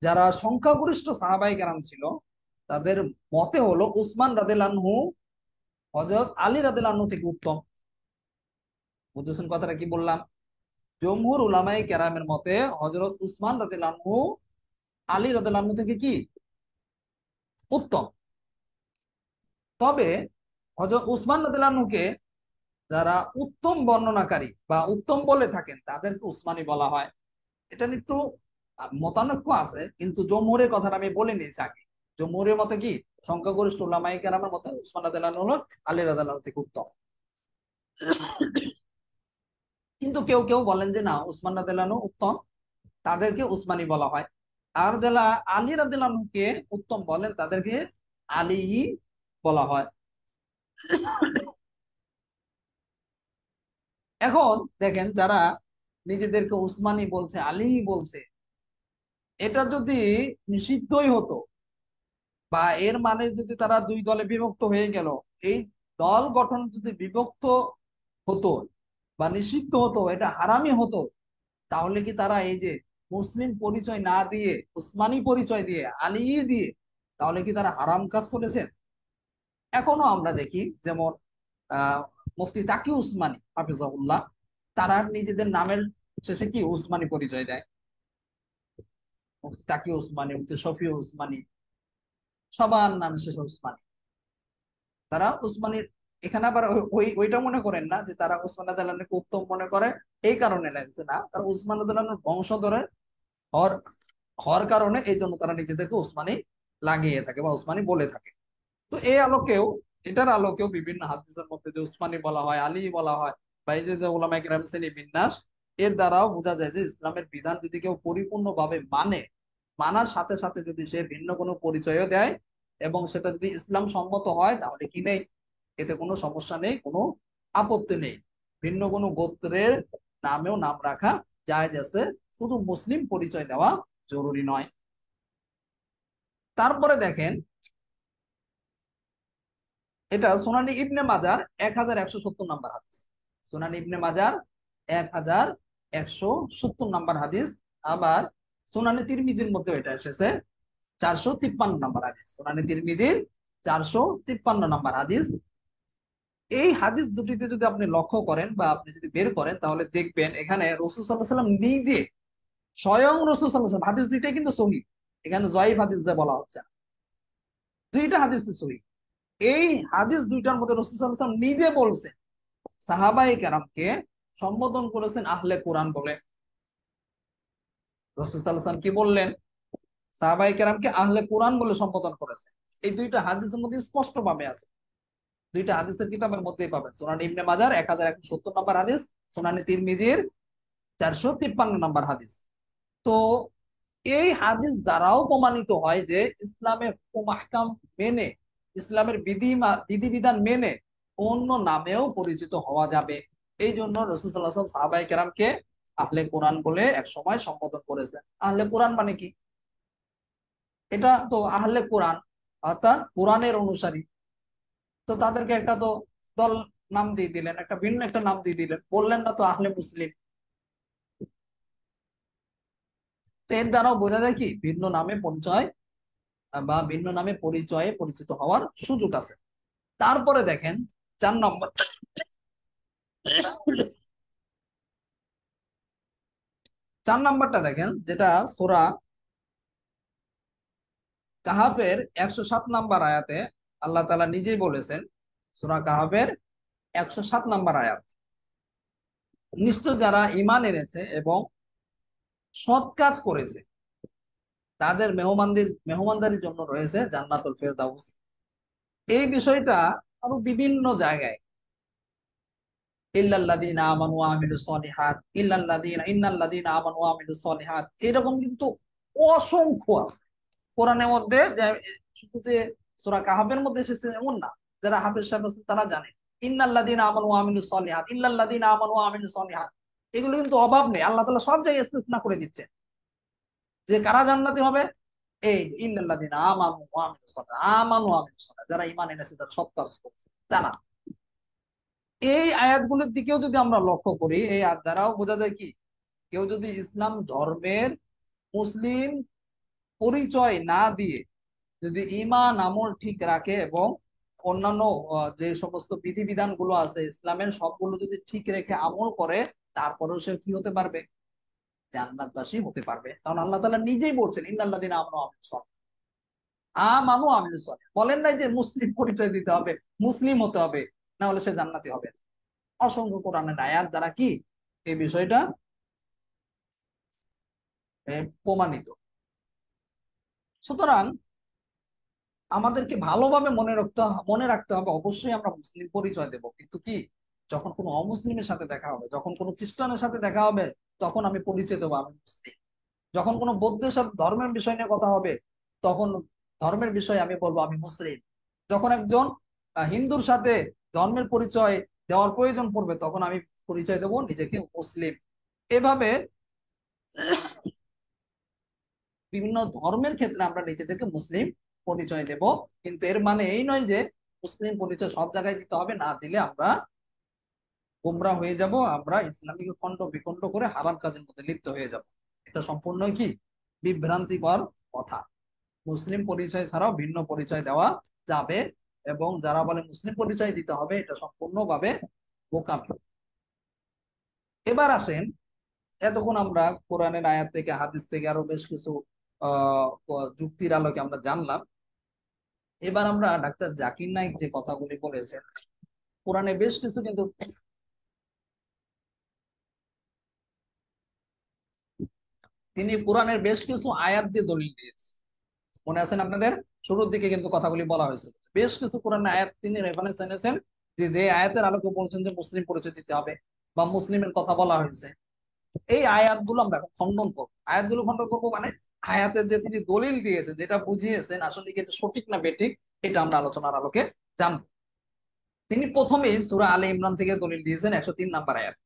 যারা সংখ্যাগরিষ্ঠ সাহাবায়ে কেরাম ছিল, তাদের মতে হলো উসমান রাদিয়াল্লাহু আনহু হযরত আলী রাদিয়াল্লাহু আনহু থেকে উত্তম। বুঝছেন কথাটা কি বললাম? জমহুর উলামায়ে কেরামের মতে হযরত উসমান রাদিয়াল্লাহু আনহু আলী রাদিয়াল্লাহু আনহু থেকে কি উত্তম। তবে হযরত উসমান রাদিয়াল্লাহু আনহুকে যারা উত্তম বর্ণনাকারী বা উত্তম বলে থাকেন, তাদেরকে উসমানী বলা হয়। এটা নিয়ে একটু মতানৈক্য আছে, কিন্তু জমহুরের কথাটা আমি বলে নিয়েছি আগে। জমহুরের মতে কি, সংখ্যাগরিষ্ঠ উলামায়ে কেরামের মতে উসমান রাদিয়াল্লাহু আনহু হলো আলী রাদিয়াল্লাহু আনহু থেকে উত্তম। কিন্তু কেউ কেউ বলেন যে না, উসমান রাদিয়াল্লাহু আনহু উত্তম, তাদেরকে উসমানী বলা হয়। আর যারা আলী রাদিয়াল্লাহু আনহুকে উত্তম বলেন তাদেরকে আলী বলা হয়। এখন দেখেন যারা নিজেদেরকে উসমানী বলছে, আলী বলছে, এটা যদি নিষিদ্ধই হতো বা এর মানে যদি তারা দুই দলে বিভক্ত হয়ে গেল, এই দল গঠন যদি বিভক্ত হতো বা নিষিদ্ধ হতো, এটা হারামি হতো, তাহলে কি তারা এই যে মুসলিম পরিচয় না দিয়ে উসমানী পরিচয় দিয়ে আলী দিয়ে, তাহলে কি তারা হারাম কাজ করেছেন? এখনো আমরা দেখি যেমন আহ মুফতি তাকি উসমানী হাফিজাহুল্লাহ, তারা নিজেদের নামের শেষে কি উসমানী পরিচয় দেয়। মুফতি তাকি উসমানী, মুফতি শফি উসমানী, সবার নাম শেষে উসমানী। তারা উসমানীর, এখানে আবার ওইটা মনে করেন না যে তারা উসমান রাদিয়াল্লাহু উত্তম মনে করে এই কারণে লাগছে না, তারা উসমান রাদিয়াল্লাহু বংশধরের হওয়ার হওয়ার কারণে এই জন্য তারা নিজেদেরকে উসমানী লাগিয়ে থাকে বা উসমানী বলে থাকে। তো এই আলোকেও, এটার আলোকেও বিভিন্ন হাদিসের মধ্যে যে উসমানী বলা হয়, আলী বলা হয়, বা এই যে উলামায়ে কেরাম শ্রেণী বিন্যাস, এর দ্বারাও বোঝা যায় যে ইসলামের বিধান যদি কেউ পরিপূর্ণভাবে মানে, মানার সাথে সাথে যদি সে ভিন্ন কোনো পরিচয়ও দেয় এবং সেটা যদি ইসলাম সম্মত হয়, তাহলে কি নেই, এতে কোনো সমস্যা নেই, কোনো আপত্তি নেই। ভিন্ন কোনো গোত্রের নামেও নাম রাখা জায়েজ আছে, শুধু মুসলিম পরিচয় দেওয়া জরুরি নয়। তারপরে দেখেন, এটা সুনানি ইবনে মাজার 1170 নাম্বার হাদিস। সুনানি ইবনে মাজার 1170 নাম্বার হাদিস। আবার সুনানি তিরমিজির মধ্যে এটা এসেছে 453 নাম্বার হাদিস। সুনানি তিরমিজির 453 নাম্বার হাদিস। এই হাদিস দুটিতে যদি আপনি লক্ষ্য করেন বা আপনি যদি বের করেন, তাহলে দেখবেন এখানে রাসূল সাল্লাল্লাহু আলাইহি ওয়াসাল্লাম নিজে, স্বয়ং রাসূল সাল্লাল্লাহু আলাইহি ওয়াসাল্লাম, হাদিস দুইটাই কিন্তু সহিহ, এখানে জয়ীফ হাদিস দিয়ে বলা হচ্ছে না, দুইটা হাদিস সহিহ। এই হাদিস দুইটার মধ্যে রাসূল সাল্লাল্লাহু আলাইহি ওয়াসাল্লাম নিজে বলছেন, সাহাবায়ে কেরামকে সম্বোধন করেছেন আহলে কোরআন বলে। রাসূল সাল্লাল্লাহু আলাইহি ওয়াসাল্লাম কি বললেন? সাহাবায়ে কেরামকে আহলে কোরআন বলে সম্বোধন করেছেন। এই দুইটা হাদিসের মধ্যে স্পষ্ট ভাবে আছে, দুইটা হাদিসের কিতাবের মধ্যেই পাবেন। সুনান ইবনে মাজার 1170 নম্বর হাদিস, সুনানি তিরমিজির 453 নম্বর হাদিস। তো এই হাদিস দ্বারাও প্রমাণিত হয় যে ইসলামের আহকাম মেনে, ইসলামের বিধিবিধান মেনে অন্য নামেও পরিচিত হওয়া যাবে। এই জন্য রাসূল সাল্লাল্লাহু আলাইহি ওয়াসাল্লাম সাহাবায়ে কেরামকে আহলে কোরআন বলে এক সময় সম্বোধন করেছেন। আহলে কোরআন মানে কি? এটা তো আহলে কোরআন, অর্থাৎ কোরআনের অনুসারী। তো তাদেরকে একটা তো দল নাম দিয়ে দিলেন, একটা ভিন্ন একটা নাম দিয়ে দিলেন, বললেন না তো আহলে মুসলিম। তো এর দ্বারাও বোঝা যায় কি ভিন্ন নামে পরিচয় বা ভিন্ন নামে পরিচয়ে পরিচিত হওয়ার সুযোগ আছে। তারপরে দেখেন 4 নম্বর, 4 নম্বরটা দেখেন, যেটা সূরা কাহাফের 107 নম্বর আয়াতে আল্লাহ তাআলা নিজেই বলেছেন। সূরা কাহাফের 107 নম্বর আয়াত, নিশ্চয় যারা ঈমান এনেছে এবং সৎ কাজ করেছে তাদের মেহমানদারির জন্য রয়েছে জান্নাতুল ফেরদাউস। এই বিষয়টা আরো বিভিন্ন জায়গায়, ইল্লাল্লাযীনা আমানু ওয়া আমিলুস সলিহাত, ইন্নাল্লাযীনা আমানু ওয়া আমিলুস সলিহাত, এরকম কিন্তু অসংখ্য আছে কোরআনের মধ্যে। যে শুধু যে সূরা কাহফের মধ্যে এসেছে এমন না, যারা হাফেজ সাহেব আছেন তারা জানে ইন্নাল্লাযীনা আমানু ওয়া আমিলুস সলিহাত, ইল্লাল্লাযীনা আমানু ওয়া আমিলুস সলিহাত, এগুলো কিন্তু অভাব নেই। আল্লাহ তাআলা সব জায়গায় ইসতিসনা করে দিচ্ছে যে কারা জান্নাতি হবে। এই যে ইন্নাল্লাযীনা আমানু ওয়া আমিলুস সলিহাত, আমানু ওয়া আমিলুস সলিহাত, যারা ঈমান এনেছে, যারা সৎ কাজ করছে তারা। এই আয়াতগুলোর দিকেও যদি আমরা লক্ষ্য করি, এই আয়াত দ্বারাও বোঝা যায় কি কেউ যদি ইসলাম ধর্মের মুসলিম পরিচয় না দিয়ে যদি ঈমান আমল ঠিক রাখে এবং অন্যান্য যে সমস্ত বিধিবিধান গুলো আছে ইসলামের সবগুলো যদি ঠিক রেখে আমল করে, তারপরেও সে কি হতে পারবে? জান্নাতবাসী হতে পারবে। কারণ আল্লাহ তাআলা নিজেই বলছেন ইন্নাল্লাযীনা আমানু ওয়া আমিলুস সলিহাত, আমানু ওয়া আমিলুস সলিহাত, বলেন নাই যে মুসলিম পরিচয় দিতে হবে, মুসলিম হতে হবে, না হলে সে জান্নাতি হবে না। অসংখ্য কোরআনের আয়াত দ্বারা কি এই বিষয়টা প্রমাণিত। সুতরাং আমাদেরকে ভালোভাবে মনে রাখতে হবে, অবশ্যই আমরা মুসলিম পরিচয় দেব, কিন্তু কি যখন কোনো অমুসলিমের সাথে দেখা হবে, যখন কোনো খ্রিস্টানের সাথে দেখা হবে, তখন আমি পরিচয় দেবো আমি মুসলিম। যখন কোনো বৌদ্ধের সাথে ধর্মের বিষয় নিয়ে কথা হবে, তখন ধর্মের বিষয়ে আমি বলবো আমি মুসলিম। যখন একজন হিন্দুর সাথে ধর্মের পরিচয় দেওয়ার প্রয়োজন পড়বে, তখন আমি পরিচয় দেবো নিজেকে মুসলিম। এভাবে বিভিন্ন ধর্মের ক্ষেত্রে আমরা নিজেদেরকে মুসলিম পরিচয় দেব। কিন্তু এর মানে এই নয় যে মুসলিম পরিচয় সব জায়গায় দিতে হবে, না দিলে আমরা গোমরা হয়ে যাব, আমরা ইসলামিক খণ্ড বিখণ্ড করে হারাম কাজের মধ্যে লিপ্ত হয়ে যাব। এটা সম্পূর্ণ কি বিভ্রান্তিকর কথা। মুসলিম পরিচয় ছাড়াও ভিন্ন পরিচয় দেওয়া যাবে, এবং যারা বলে মুসলিম পরিচয় দিতে হবে, এটা সম্পূর্ণভাবে বোকামি। এবার আসেন, এতক্ষণ আমরা কোরআনের আয়াত থেকে হাদিস থেকে আরো বেশ কিছু যুক্তির আলোকে আমরা জানলাম। এবার আমরা ডাক্তার জাকির নাইক যে কথাগুলি বলেছেন, কোরআনে বেশ কিছু কিন্তু তিনি কোরআনের বেশ কিছু আয়াত দিয়ে দলিল দিয়েছেন। মনে আছেন আপনাদের, শুরুর দিকে কিন্তু কথাগুলি বলা হয়েছে। বেশ কিছু কোরআন আয়াত তিনি রেফারেন্স এনেছেন, যে যে আয়াতের আলোকে বলছেন যে মুসলিম পরিচয় দিতে হবে বা মুসলিমের কথা বলা হয়েছে। এই আয়াতগুলো আমরা এখন খণ্ডন করবো। আয়াতগুলো খণ্ডন করবো মানে আয়াতের যে তিনি দলিল দিয়েছেন, যেটা বুঝিয়েছেন, আসলে কি এটা সঠিক না বেঠিক, এটা আমরা আলোচনার আলোকে জানবো। তিনি প্রথমেই সূরা আলে ইমরান থেকে দলিল দিয়েছেন 103 নাম্বার আয়াত।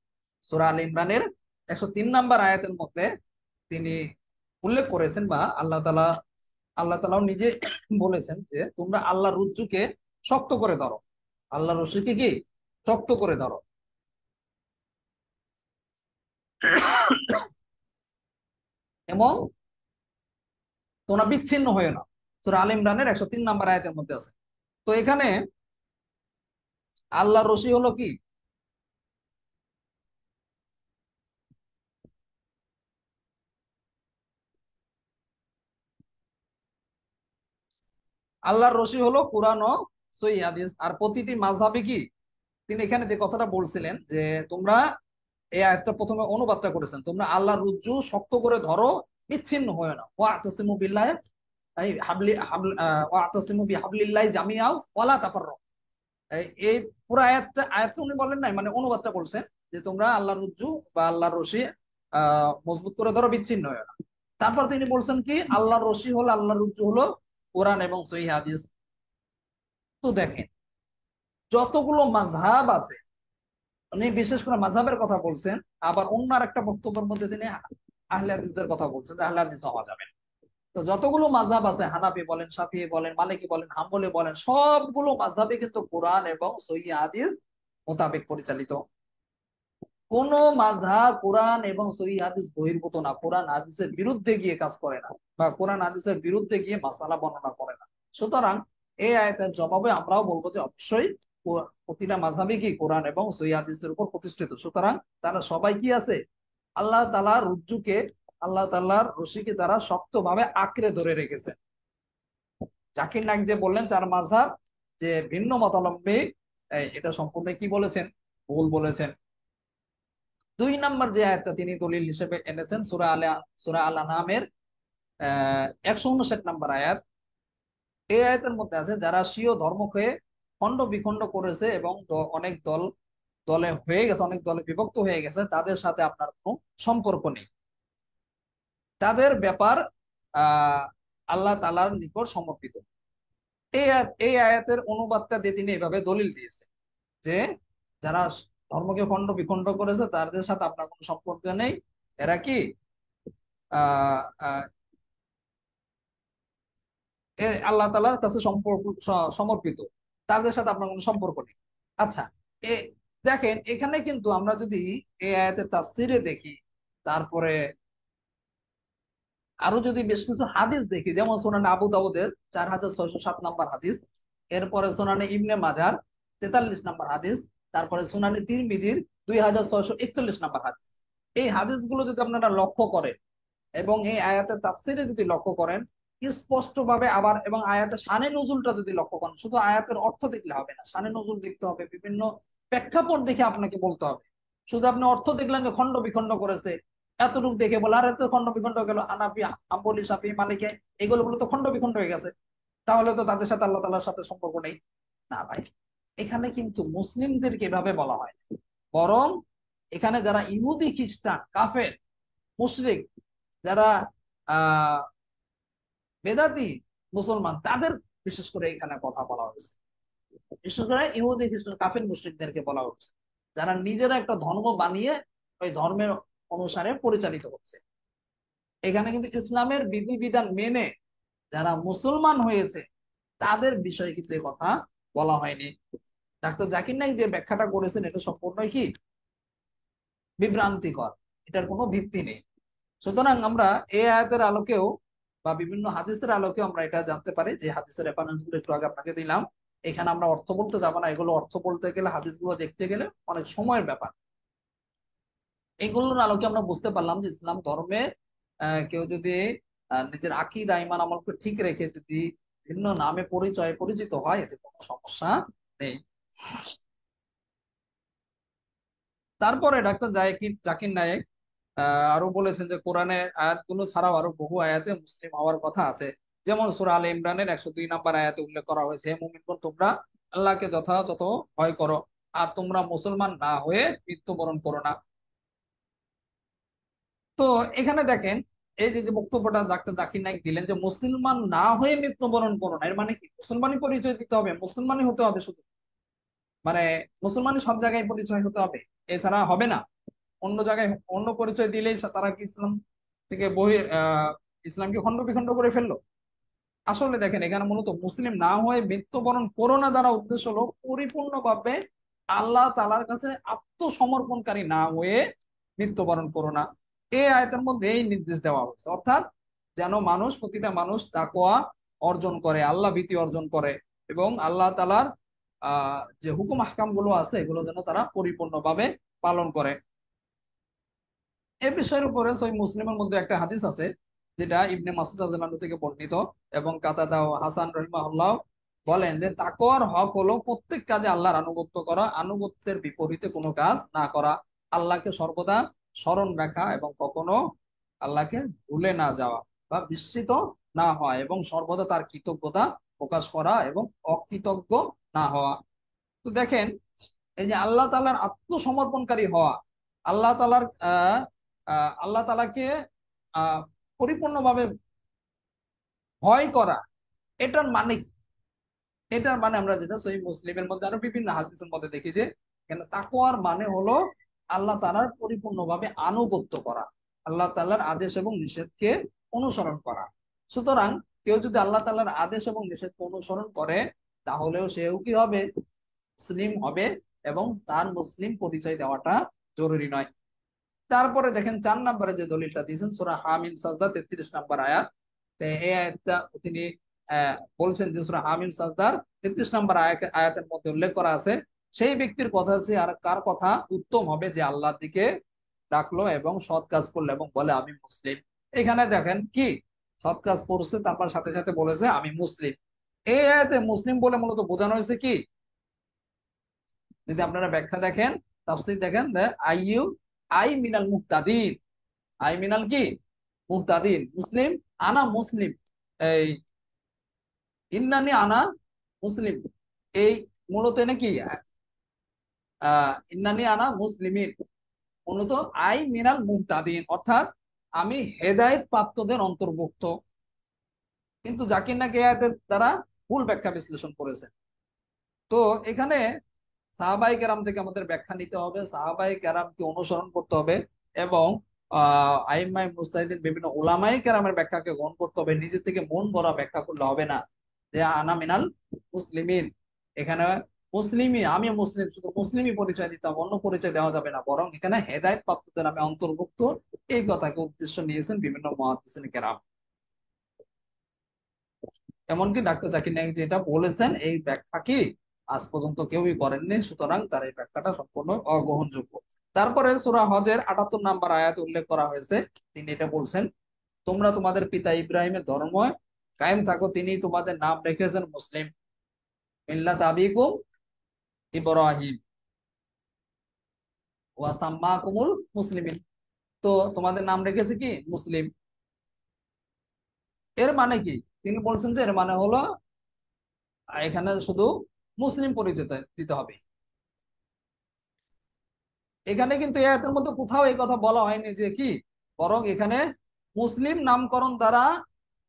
সূরা আলে ইমরানের 103 নাম্বার আয়াতের মধ্যে তিনি উল্লেখ করেছেন, বা আল্লাহ তাআলাও নিজে বলেছেন যে তোমরা আল্লাহর রজ্জুকে শক্ত করে ধরো, আল্লাহর রশিকে কি শক্ত করে ধরো, এবং তোমরা বিচ্ছিন্ন হয়ে না। সূরা আলে ইমরানের 103 নাম্বার আয়াতের মধ্যে আছে। তো এখানে আল্লাহর রশি হলো কি? আল্লাহর রশি হলো কোরআন ও সহিহ হাদিস। আর প্রতিটি মাযহাবে কি, তিনি এখানে যে কথাটা বলছিলেন যে তোমরা, এই আয়াতটা প্রথমে অনুবাদটা করেছেন, তোমরা আল্লাহর রজ্জু শক্ত করে ধরো, বিচ্ছিন্ন হয় না। ওয়াতাসিমু বিল্লাহি এই হাবলি হাবল ওয়াতাসিমু বিহাবলিল্লাহি জামিআ ওয়ালা তাফাররাকু। এই পুরো আয়াতটা উনি বলেন নাই, মানে অনুবাদটা বলছেন যে তোমরা আল্লাহর রজ্জু বা আল্লাহর রশি মজবুত করে ধরো, বিচ্ছিন্ন হয় না। তারপর তিনি বলছেন কি, আল্লাহর রশি হলো, আল্লাহর রজ্জু হলো কোরআন এবং সহিহ হাদিস। তো দেখেন, যতগুলো মাযহাব আছে, উনি বিশেষ করে মাযহাবের কথা বলছেন, আবার অন্য আরেকটা বক্তব্যের মধ্যে তিনি আহলে হাদিসদের কথা বলছেন, যে আহলে হাদিস হওয়া যাবে না। তো যতগুলো মাযহাব আছে, হানাফি বলেন, শাফিঈ বলেন, মালিকি বলেন, হাম্বলি বলেন, সবগুলো মাযহাবে কিন্তু কোরআন এবং সহিহ হাদিস মোতাবেক পরিচালিত। কোন মাযহাব কোরআন এবং সহিহ হাদিস বহির্ভূত না, কোরআন হাদিসের বিরুদ্ধে গিয়ে কাজ করে না, বা কোরআন হাদিসের বিরুদ্ধে গিয়ে মাসালা বর্ণনা করে না। সুতরাং এই আয়াতের জবাবে আমরাও বলবো যে অবশ্যই প্রতিটা মাযহাবই কি কোরআন এবং সহিহ হাদিসের উপর প্রতিষ্ঠিত। সুতরাং তারা সবাই কি আছে, আল্লাহ তাআলার রজ্জুকে, আল্লাহ তাআলার রশিকে তারা শক্তভাবে আঁকড়ে ধরে রেখেছে। জাকির নাইক যে বললেন চার মাযহাব, যে ভিন্ন মতাবলম্বী, এটা সম্পূর্ণ কি বলেছেন, ভুল বলেছেন। 2 নম্বর যে আয়াতটা তিনি দলিল হিসেবে এনেছেন, সূরা আল আনআমের 159 নম্বর আয়াত। এই আয়াতের মধ্যে আছে, যারা স্বীয় ধর্মকে খণ্ড বিখণ্ড করেছে এবং অনেক দলে হয়ে গেছে, অনেক দলে বিভক্ত হয়ে গেছে, তাদের সাথে আপনার কোনো সম্পর্ক নেই। তাদের ব্যাপার আহ আল্লাহ তাআলার নিকট সমর্পিত। এই আয়াতের অনুবাদটা দিয়ে তিনি এভাবে দলিল দিয়েছে যে যারা ধর্মকে খণ্ড বিখণ্ড করেছে, তাদের সাথে আপনার কোনো সম্পর্ক নেই। এরা কি আহ আহ, আল্লাহ তাআলার কাছে সমর্পিত, তাদের সাথে আপনার কোনো সম্পর্ক নেই। আচ্ছা, এ দেখেন, এখানে কিন্তু আমরা যদি এই আয়াতের তাফসীরে দেখি, তারপরে আরো যদি বেশ কিছু হাদিস দেখি, যেমন সুনানে আবু দাউদের 4607 নম্বর হাদিস, এরপরে সুনানে ইবনে মাজার 43 নম্বর হাদিস, তারপরে সুনানে তিরমিজির 2641 নম্বর হাদিস। এই হাদিসগুলো যদি আপনারা লক্ষ্য করেন এবং এই আয়াতের তাফসীরে যদি লক্ষ্য করেন স্পষ্ট ভাবে, আবার এবং আয়াতের শানে নজুলটা যদি লক্ষ্য করেন, শুধু আয়াতের অর্থ দেখলে হবে না, শানে নজুল দেখতে হবে, বিভিন্ন প্রেক্ষাপট দেখে আপনাকে বলতে হবে। শুধু আপনি অর্থ দেখলেন যে খণ্ড বিখণ্ড করেছে, এতটুকু দেখে বলে আর এত খণ্ড বিখণ্ড গেল, হানাফি, হাম্বলি, শাফি, মালিকি, এগুলো তো খণ্ড বিখণ্ড হয়ে গেছে, তাহলে তো তাদের সাথে আল্লাহ তাআলার সাথে সম্পর্ক নেই। না ভাই, এখানে কিন্তু মুসলিমদেরকে এভাবে বলা হয়, বরং এখানে যারা ইহুদি, খ্রিস্টান, কাফের, মুশরিক, যারা আহ বেদাতি মুসলমান তাদের বিশেষ করে এখানে কথা বলা হয়েছে। বিশেষ করে ইহুদি খ্রিস্টান কাফির মুশরিকদেরকে বলা হচ্ছে, যারা নিজেরা একটা ধর্ম বানিয়ে ওই ধর্মের অনুসারে পরিচালিত হচ্ছে। এখানে কিন্তু ইসলামের বিধিবিধান মেনে যারা মুসলমান হয়েছে তাদের বিষয়ে কিন্তু এই কথা বলা হয়নি। ডাক্তার জাকির নাইক যে ব্যাখ্যাটা করেছেন এটা সম্পূর্ণই কি বিভ্রান্তিকর, এটার কোনো ভিত্তি নেই। সুতরাং আমরা এই আয়াতের আলোকেও বা বিভিন্ন হাদিসের আলোকেও আমরা এটা জানতে পারি, যে হাদিসের রেফারেন্স গুলো একটু আগে আপনাকে দিলাম। এখানে আমরা অর্থ বলতে যাবো না, এগুলো অর্থ বলতে গেলে হাদিসগুলো দেখতে গেলে অনেক সময়ের ব্যাপার। এগুলোর আলোকে আমরা বুঝতে পারলাম যে ইসলাম ধর্মে কেউ যদি নিজের আকীদা ঈমান আমলকে ঠিক রেখে যদি ভিন্ন নামে পরিচয় পরিচিত হয় এতে কোনো সমস্যা নেই। তারপরে ডাক্তার জাকির নায়েক আরো বলেছেন যে কোরআনের আয়াতগুলো ছাড়াও আরো বহু আয়াতে মুসলিম হওয়ার কথা আছে। যেমন সূরা আলে ইমরানের 102 নম্বর আয়াতে উল্লেখ করা হয়েছে, হে মুমিনগণ তোমরা আল্লাহকে যথাযথ ভয় করো আর তোমরা মুসলমান না হয়ে মৃত্যুবরণ করো না। তো এখানে দেখেন এই যে যে বক্তব্যটা ডাক্তার জাকির নাইক দিলেন যে মুসলমান না হয়ে মৃত্যুবরণ করো না, এর মানে কি মুসলমানই পরিচয় দিতে হবে, মুসলমানই হতে হবে শুধু, মানে মুসলমানই সব জায়গায় পরিচয় হতে হবে, এছাড়া হবে না? অন্য জায়গায় অন্য পরিচয় দিলেই তারা কি ইসলাম থেকে ইসলামকে খণ্ড বিখণ্ড করে ফেললো? আসলে দেখেন এখানে মূলত মুসলিম না হয়ে মৃত্যুবরণ করোনা দ্বারা উদ্দেশ্য হলো পরিপূর্ণভাবে আল্লাহ তাআলার কাছে আত্মসমর্পণকারী না হয়ে মৃত্যুবরণ করোনা। এই আয়াতের মধ্যে এই নির্দেশ দেওয়া হয়েছে, অর্থাৎ যেন মানুষ প্রতিটা মানুষ তাকওয়া অর্জন করে, আল্লাহ ভীতি অর্জন করে এবং আল্লাহ তাআলার যে হুকুম আহকাম গুলো আছে এগুলো যেন তারা পরিপূর্ণভাবে পালন করে। এই বিষয়ের উপরে সহিহ মুসলিমের মধ্যে একটা হাদিস আছে যেটা ইবনে মাসউদ রাদিয়াল্লাহু আনহু থেকে বর্ণিত, এবং কাতাদা ও হাসান রাহিমাহুল্লাহ বলেন যে তাকওয়ার হক হলো প্রত্যেক কাজে আল্লাহর আনুগত্য করা, আনুগত্যের বিপরীতে কোনো কাজ না করা, আল্লাহকে সর্বদা স্মরণ রাখা এবং কখনো আল্লাহকে ভুলে না যাওয়া বা বিস্মিত না হওয়া, এবং সর্বদা তার কৃতজ্ঞতা প্রকাশ করা এবং অকৃতজ্ঞ না হওয়া। তো দেখেন এই যে আল্লাহ তাআলার আত্মসমর্পণকারী হওয়া, আল্লাহ তাআলার আল্লাহ তাআলাকে আহ পরিপূর্ণভাবে ভয় করা, এটার মানে কি? এটার মানে আমরা যেটা সহিহ মুসলিমের মধ্যে আরো বিভিন্ন হাদিসের মধ্যে দেখি যে এখানে তাকওয়ার মানে হলো আল্লাহ তাআলার পরিপূর্ণভাবে আনুগত্য করা, আল্লাহ তাআলার আদেশ এবং নিষেধকে অনুসরণ করা। সুতরাং কেউ যদি আল্লাহ তাআলার আদেশ এবং নিষেধকে অনুসরণ করে তাহলেও সেও কি হবে? মুসলিম হবে, এবং তার মুসলিম পরিচয় দেওয়াটা জরুরি নয়। তারপরে দেখেন 4 নম্বরে যে দলিলটা দিয়েছেন সূরা হামিম সাজদা 33 নম্বর আয়াত। তো এই আয়াতটা তিনি বলছেন যে সূরা হামিম সাজদার 33 নম্বর আয়াতের মধ্যে উল্লেখ করা আছে, সেই ব্যক্তির কথা হচ্ছে আর কার কথা উত্তম হবে যে আল্লাহর দিকে ডাকলো এবং সৎ কাজ করলো এবং বলে আমি মুসলিম। এখানে দেখেন কি সৎ কাজ করছে তারপর সাথে সাথে বলেছে আমি মুসলিম। এই আয়াতে মুসলিম বলে মূলত বোঝানো হয়েছে কি? যদি আপনারা ব্যাখ্যা দেখেন, তাফসীর দেখেন, আইয়ু আই মিনাল মুহতাদিন, আই মিনাল কি মুহতাদিন, মুসলিম, আনা মুসলিম, এই ইন্নানি আনা মুসলিম, এই মূলত নাকি ইন্নানি আনা মুসলিমিন, মূলত আই মিনাল মুহতাদিন, অর্থাৎ আমি হেদায়েত প্রাপ্তদের অন্তর্ভুক্ত। কিন্তু জাকির নাকি এই আয়াতের দ্বারা ভুল ব্যাখ্যা বিশ্লেষণ করেছেন। তো এখানে সাহাবাই কেরাম থেকে আমাদের ব্যাখ্যা নিতে হবে, সাহাবাই কেরামকে অনুসরণ করতে হবে, এবং আইম্মাই মুজতাহিদিন বিভিন্ন উলামায়ে কেরামের ব্যাখ্যাকে গ্রহণ করতে হবে। নিজে থেকে মন গড়া ব্যাখ্যা করলে হবে না যে আনা মিনাল মুসলিমিন, এখানে মুসলিমই আমি মুসলিম শুধু মুসলিমই পরিচয় দিতে হবে, অন্য পরিচয় দেওয়া যাবে না, বরং এখানে হেদায়েত প্রাপ্তদের আমি অন্তর্ভুক্ত, এই কথাকে উদ্দেশ্য নিয়েছেন বিভিন্ন মুহাদ্দিসিন কেরাম। এমনকি ডাক্তার জাকির নায়েক যেটা বলেছেন এই ব্যাখ্যা কি আজ পর্যন্ত কেউই করেননি, সুতরাং তার এই ব্যাখ্যাটা সম্পূর্ণ অগ্রহণযোগ্য। তারপরে সূরা হজের 78 নম্বর আয়াতে উল্লেখ করা হয়েছে, তিনি এটা বলছেন তোমরা তোমাদের পিতা ইব্রাহিমের ধর্ম কায়েম থাকো, তিনি তোমাদের নাম রেখেছেন মুসলিম, মিল্লাত আবিকুম ইব্রাহিম ওয়া সাম্মাকুমুল মুসলিমিন, তো তোমাদের নাম রেখেছে কি মুসলিম। এর মানে কি? তিনি বলছেন যে এর মানে হলো এখানে শুধু মুসলিম পরিচয় দিতে হবে। এখানে কিন্তু এই আয়াতের মধ্যে কোথাও এই কথা বলা হয়নি যে কি, বরং এখানে মুসলিম নামকরণ দ্বারা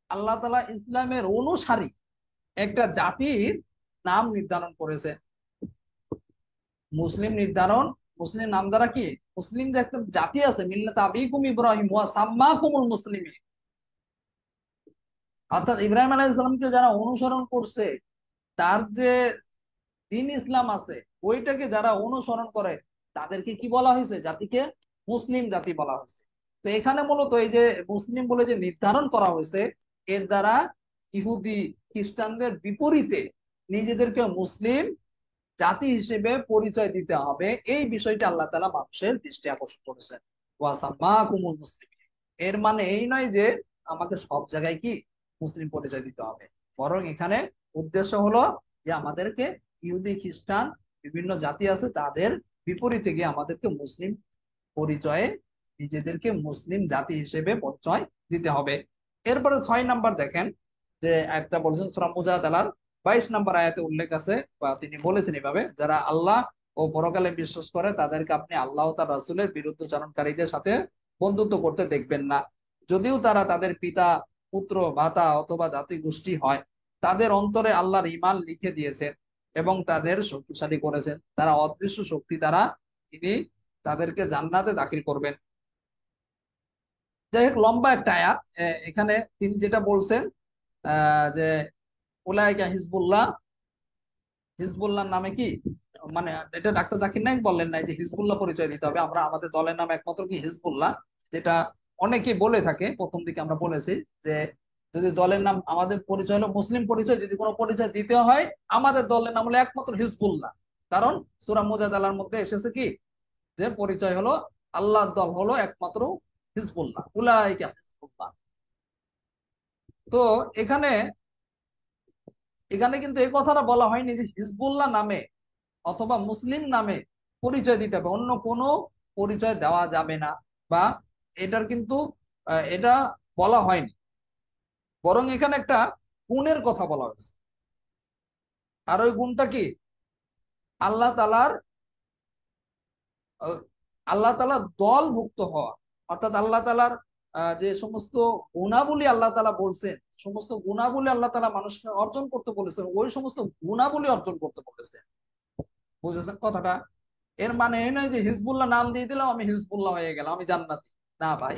আল্লাহ তাআলা ইসলামের অনুসারী একটা জাতির নাম নির্ধারণ করেছে। মুসলিম নাম দ্বারা কি মুসলিম যে একটা জাতি আছে, মিল্লাত আবিকুম ইব্রাহিম ওয়া সাম্মাকুমুল মুসলিমিন, অর্থাৎ ইব্রাহিম আলাইহিস সালামকে যারা অনুসরণ করছে, তার যে দিন ইসলাম আছে ওইটাকে যারা অনুসরণ করে তাদেরকে কি বলা হয়েছে? জাতিকে মুসলিম জাতি বলা হয়েছে। তো এখানে মূলত এই যে মুসলিম বলে যে নির্ধারণ করা হয়েছে, এর দ্বারা ইহুদি খ্রিস্টানদের বিপরীতে নিজেদেরকে মুসলিম জাতি হিসেবে পরিচয় দিতে হবে, এই বিষয়টা আল্লাহ তাআলা মানুষের দৃষ্টি আকর্ষণ করেছেন। ওয়াসাম্মাকুমুল মুসলিমিন, এর মানে এই নয় যে আমাকে সব জায়গায় কি মুসলিম পরিচয় দিতে হবে, বরং এখানে উদ্দেশ্য হলো যে আমাদেরকে ইহুদি খ্রিস্টান বিভিন্ন জাতি আছে তাদের বিপরীতে গিয়ে আমাদেরকে মুসলিম পরিচয়ে নিজেদেরকে মুসলিম জাতি হিসেবে পরিচয় দিতে হবে। এরপরে 6 নাম্বার দেখেন, যে একটা বলেছেন সূরা মুজাদালার 22 নাম্বার আয়াতে উল্লেখ আছে, বা তিনি বলেছেন এভাবে, যারা আল্লাহ ও পরকালে বিশ্বাস করে তাদেরকে আপনি আল্লাহ ও তার রাসূলের বিরুদ্ধচারণকারীদের সাথে বন্ধুত্ব করতে দেখবেন না, যদিও তারা তাদের পিতা, পুত্র, ভ্রাতা অথবা জাতি গোষ্ঠী হয়। তাদের অন্তরে আল্লাহর ঈমান লিখে দিয়েছেন এবং তাদের শক্তিশালী করেছেন, তারা অদৃশ্য শক্তি দ্বারা তিনি তাদেরকে জান্নাতে দাখিল করবেন। যাই হোক, লম্বা একটা আয়াত। এখানে তিনি যেটা বলছেন যে উলাইকা হিজবুল্লাহ, হিজবুল্লাহ নামে কি মানে এটা ডাক্তার জাকির নায়েক বললেন না যে হিজবুল্লাহ পরিচয় দিতে হবে, আমরা আমাদের দলের নাম একমাত্র কি হিজবুল্লাহ, যেটা অনেকেই বলে থাকে। প্রথম দিকে আমরা বলেছি যে যদি দলের নাম, আমাদের পরিচয় হলো মুসলিম পরিচয়, যদি কোনো পরিচয় দিতে হয় আমাদের দলের নাম হলো একমাত্র হিজবুল্লাহ। কারণ সূরা মুজাদালার মধ্যে এসেছে কি, যে পরিচয় হলো আল্লাহর দল হলো একমাত্র হিজবুল্লাহ, উলাইকা হিজবুল্লাহ। তো এখানে এখানে কিন্তু এই কথাটা বলা হয়নি যে হিজবুল্লাহ নামে অথবা মুসলিম নামে পরিচয় দিতে হবে, অন্য কোনো পরিচয় দেওয়া যাবে না, বা এটার কিন্তু এটা বলা হয়নি, বরং এখানে একটা গুণের কথা বলা হয়েছে। আর ওই গুণটা কি? আল্লাহ তাআলার আহ, আল্লাহ তাআলার দলভুক্ত হওয়া, অর্থাৎ আল্লাহ তাআলার যে সমস্ত গুণাবলী আল্লাহ তাআলা বলছেন, সমস্ত গুণাবলী আল্লাহ তাআলা মানুষকে অর্জন করতে বলেছেন, ওই সমস্ত গুণাবলী অর্জন করতে বলেছেন। বুঝেছেন কথাটা? এর মানে এই নয় যে হিজবুল্লাহ নাম দিয়ে দিলাম আমি হিজবুল্লাহ হয়ে গেলাম, আমি জান্নাতি। না ভাই,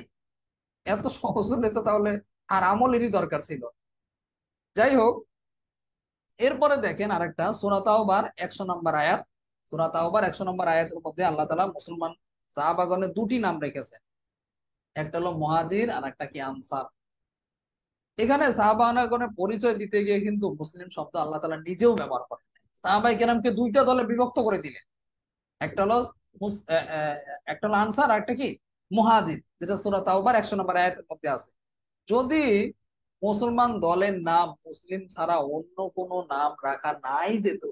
এত সহজ হলে তো তাহলে আর আমলেরই দরকার ছিল। যাই হোক, এরপরে দেখেন আরেকটা সূরা তাওবার 100 নম্বর আয়াত। সূরা তাওবার 100 নম্বর আয়াতের মধ্যে আল্লাহ তাআলা মুসলমান সাহাবাগণের দুটি নাম রেখেছেন, একটা হলো মুহাজির আর একটা কি আনসার। এখানে সাহাবাগণের পরিচয় দিতে গিয়ে কিন্তু মুসলিম শব্দ আল্লাহ তাআলা নিজেও ব্যবহার করেন। সাহাবায়ে কেরামকে দুইটা দলে বিভক্ত করে দিলেন, একটা হলো একটা হলো আনসার আর একটা কি মুহাজির, যেটা সূরা তাওবার 100 নম্বর আয়াতের মধ্যে আছে। যদি মুসলমান দলের নাম মুসলিম ছাড়া অন্য কোনো নাম রাখা নাই যেত,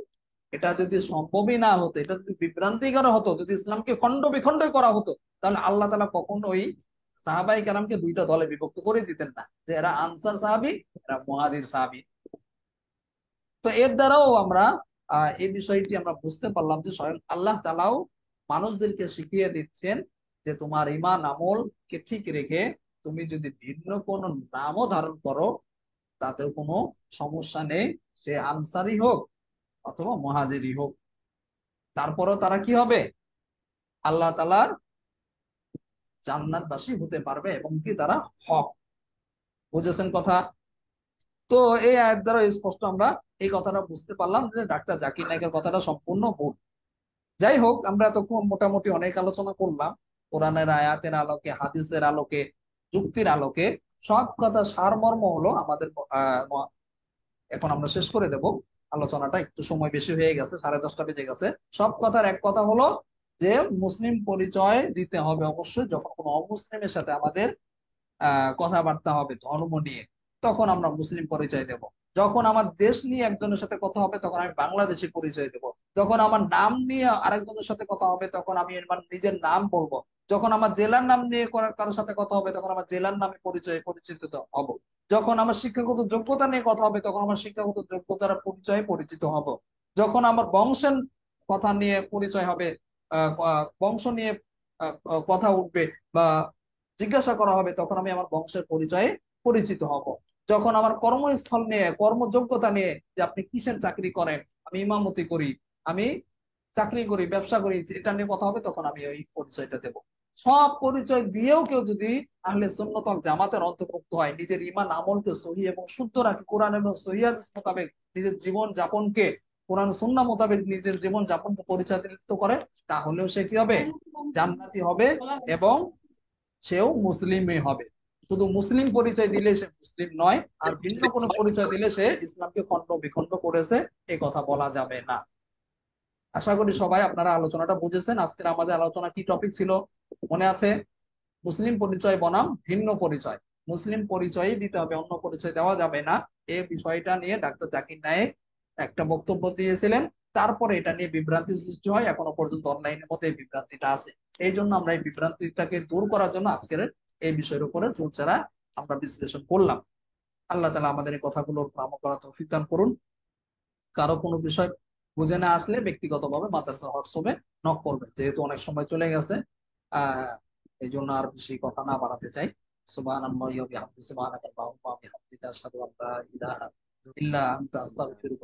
এটা যদি সম্ভবই না হতো, এটা যদি বিভ্রান্তিকর হতো, যদি ইসলামকে খণ্ড বিখণ্ড করা হতো, তাহলে আল্লাহ তাআলা কখনোই সাহাবাই কেরামকে দুইটা দলে বিভক্ত করে দিতেন না, যে এরা আনসার সাহাবী, এরা মুহাজির সাহাবী। তো এর দ্বারাও আমরা এই বিষয়টি আমরা বুঝতে পারলাম যে স্বয়ং আল্লাহ তাআলাও মানুষদেরকে শিখিয়ে দিচ্ছেন যে তোমার ঈমান আমলকে ঠিক রেখে তুমি যদি ভিন্ন কোন নামও ধারণ করো তাতেও কোনো সমস্যা নেই, সে আনসারি হোক অথবা মুহাজিরি হোক, তারপরও তারা কি হবে? আল্লাহ তাআলার জান্নাতবাসী হতে পারবে এবং কি তারা হক। বুঝেছেন কথা? তো এই আয়াত দ্বারা স্পষ্ট আমরা এই কথাটা বুঝতে পারলাম যে ডাক্তার জাকির নায়েকের কথাটা সম্পূর্ণ ভুল। যাই হোক, আমরা এতক্ষণ মোটামুটি অনেক আলোচনা করলাম কোরআনের আয়াতের আলোকে, হাদিসের আলোকে, যুক্তির আলোকে। সব কথা সারমর্ম হলো আমাদের এখন আমরা শেষ করে দেব আলোচনাটা, একটু সময় বেশি হয়ে গেছে, 10:30 বেজে গেছে। সব কথার এক কথা হলো যে মুসলিম পরিচয় দিতে হবে অবশ্যই, যখন কোনো অমুসলিমের সাথে আমাদের কথাবার্তা হবে ধর্ম নিয়ে, তখন আমরা মুসলিম পরিচয় দেব। যখন আমার দেশ নিয়ে একজনের সাথে কথা হবে তখন আমি বাংলাদেশি পরিচয় দেব। যখন আমার নাম নিয়ে আরেকজনের সাথে কথা হবে তখন আমি আমার নিজের নাম বলবো। যখন আমার জেলার নাম নিয়ে কারোর সাথে কথা হবে তখন আমার জেলার নামে পরিচিত হব। যখন আমার শিক্ষাগত যোগ্যতা নিয়ে কথা হবে তখন আমার শিক্ষাগত যোগ্যতার পরিচয়ে পরিচিত হব। যখন আমার বংশের কথা নিয়ে পরিচয় হবে, বংশ নিয়ে কথা উঠবে, বা জিজ্ঞাসা করা হবে তখন আমি আমার বংশের পরিচয়ে পরিচিত হব। যখন আমার কর্মস্থল নিয়ে, কর্মযোগ্যতা নিয়ে, যে আপনি কিসের চাকরি করেন, আমি ইমামতি করি, আমি চাকরি করি, ব্যবসা করি, এটা নিয়ে কথা হবে, তখন আমি ওই পরিচয়টা দেব। সব পরিচয় দিয়েও কেউ যদি আহলে সুন্নাত ওয়াল জামাতের অন্তর্ভুক্ত হয়, নিজের ঈমান আমলকে সহি এবং শুদ্ধ রাখে, কোরআন এবং সহিহ হাদিস মোতাবেক নিজের জীবন যাপনকে, কোরআন সুন্নাহ মোতাবেক নিজের জীবন যাপনকে পরিচালিত করে, তাহলেও সে কি হবে? জান্নাতি হবে, এবং সেও মুসলিমই হবে। শুধু মুসলিম পরিচয় দিলে সে মুসলিম নয়, আর ভিন্ন কোনো পরিচয় দিলে সে ইসলামকে খণ্ড বিখণ্ড করেছে, এই কথা বলা যাবে না। আশা করি সবাই আপনারা আলোচনাটা বুঝেছেন। আজকের আমাদের আলোচনা কি টপিক ছিল মনে আছে? মুসলিম পরিচয় বনাম ভিন্ন পরিচয়। মুসলিম পরিচয়ই দিতে হবে, অন্য পরিচয় দেওয়া যাবে না। এই বিষয়টা নিয়ে ডাক্তার জাকির নায়েক একটা বক্তব্য দিয়েছিলেন। তারপরে এটা নিয়ে বিভ্রান্তি সৃষ্টি হয়, এখনো পর্যন্ত অনলাইনের মধ্যে এই বিভ্রান্তিটা আছে। এই জন্য আমরা এই বিভ্রান্তিটাকে দূর করার জন্য আজকের এই বিষয়ের উপরে চুলচেরা আমরা বিশ্লেষণ করলাম। আল্লাহ তাআলা আমাদের এই কথাগুলোর আমল করার তৌফিক দান করুন। কারো কোনো বিষয় বুঝে না আসলে ব্যক্তিগতভাবে মাদ্রাসা হোয়াটসঅ্যাপে নক করবেন। যেহেতু অনেক সময় চলে গেছে, আহ এই জন্য আর বেশি কথা না বাড়াতে চাই। সুবহানাল্লাহি ওয়া বিহামদিহি, সুবহানাকাল্লাহুম্মা ওয়া বিহামদিকা, আশহাদু আল্লা ইলাহা ইল্লা আনতা, আস্তাগফিরুকা।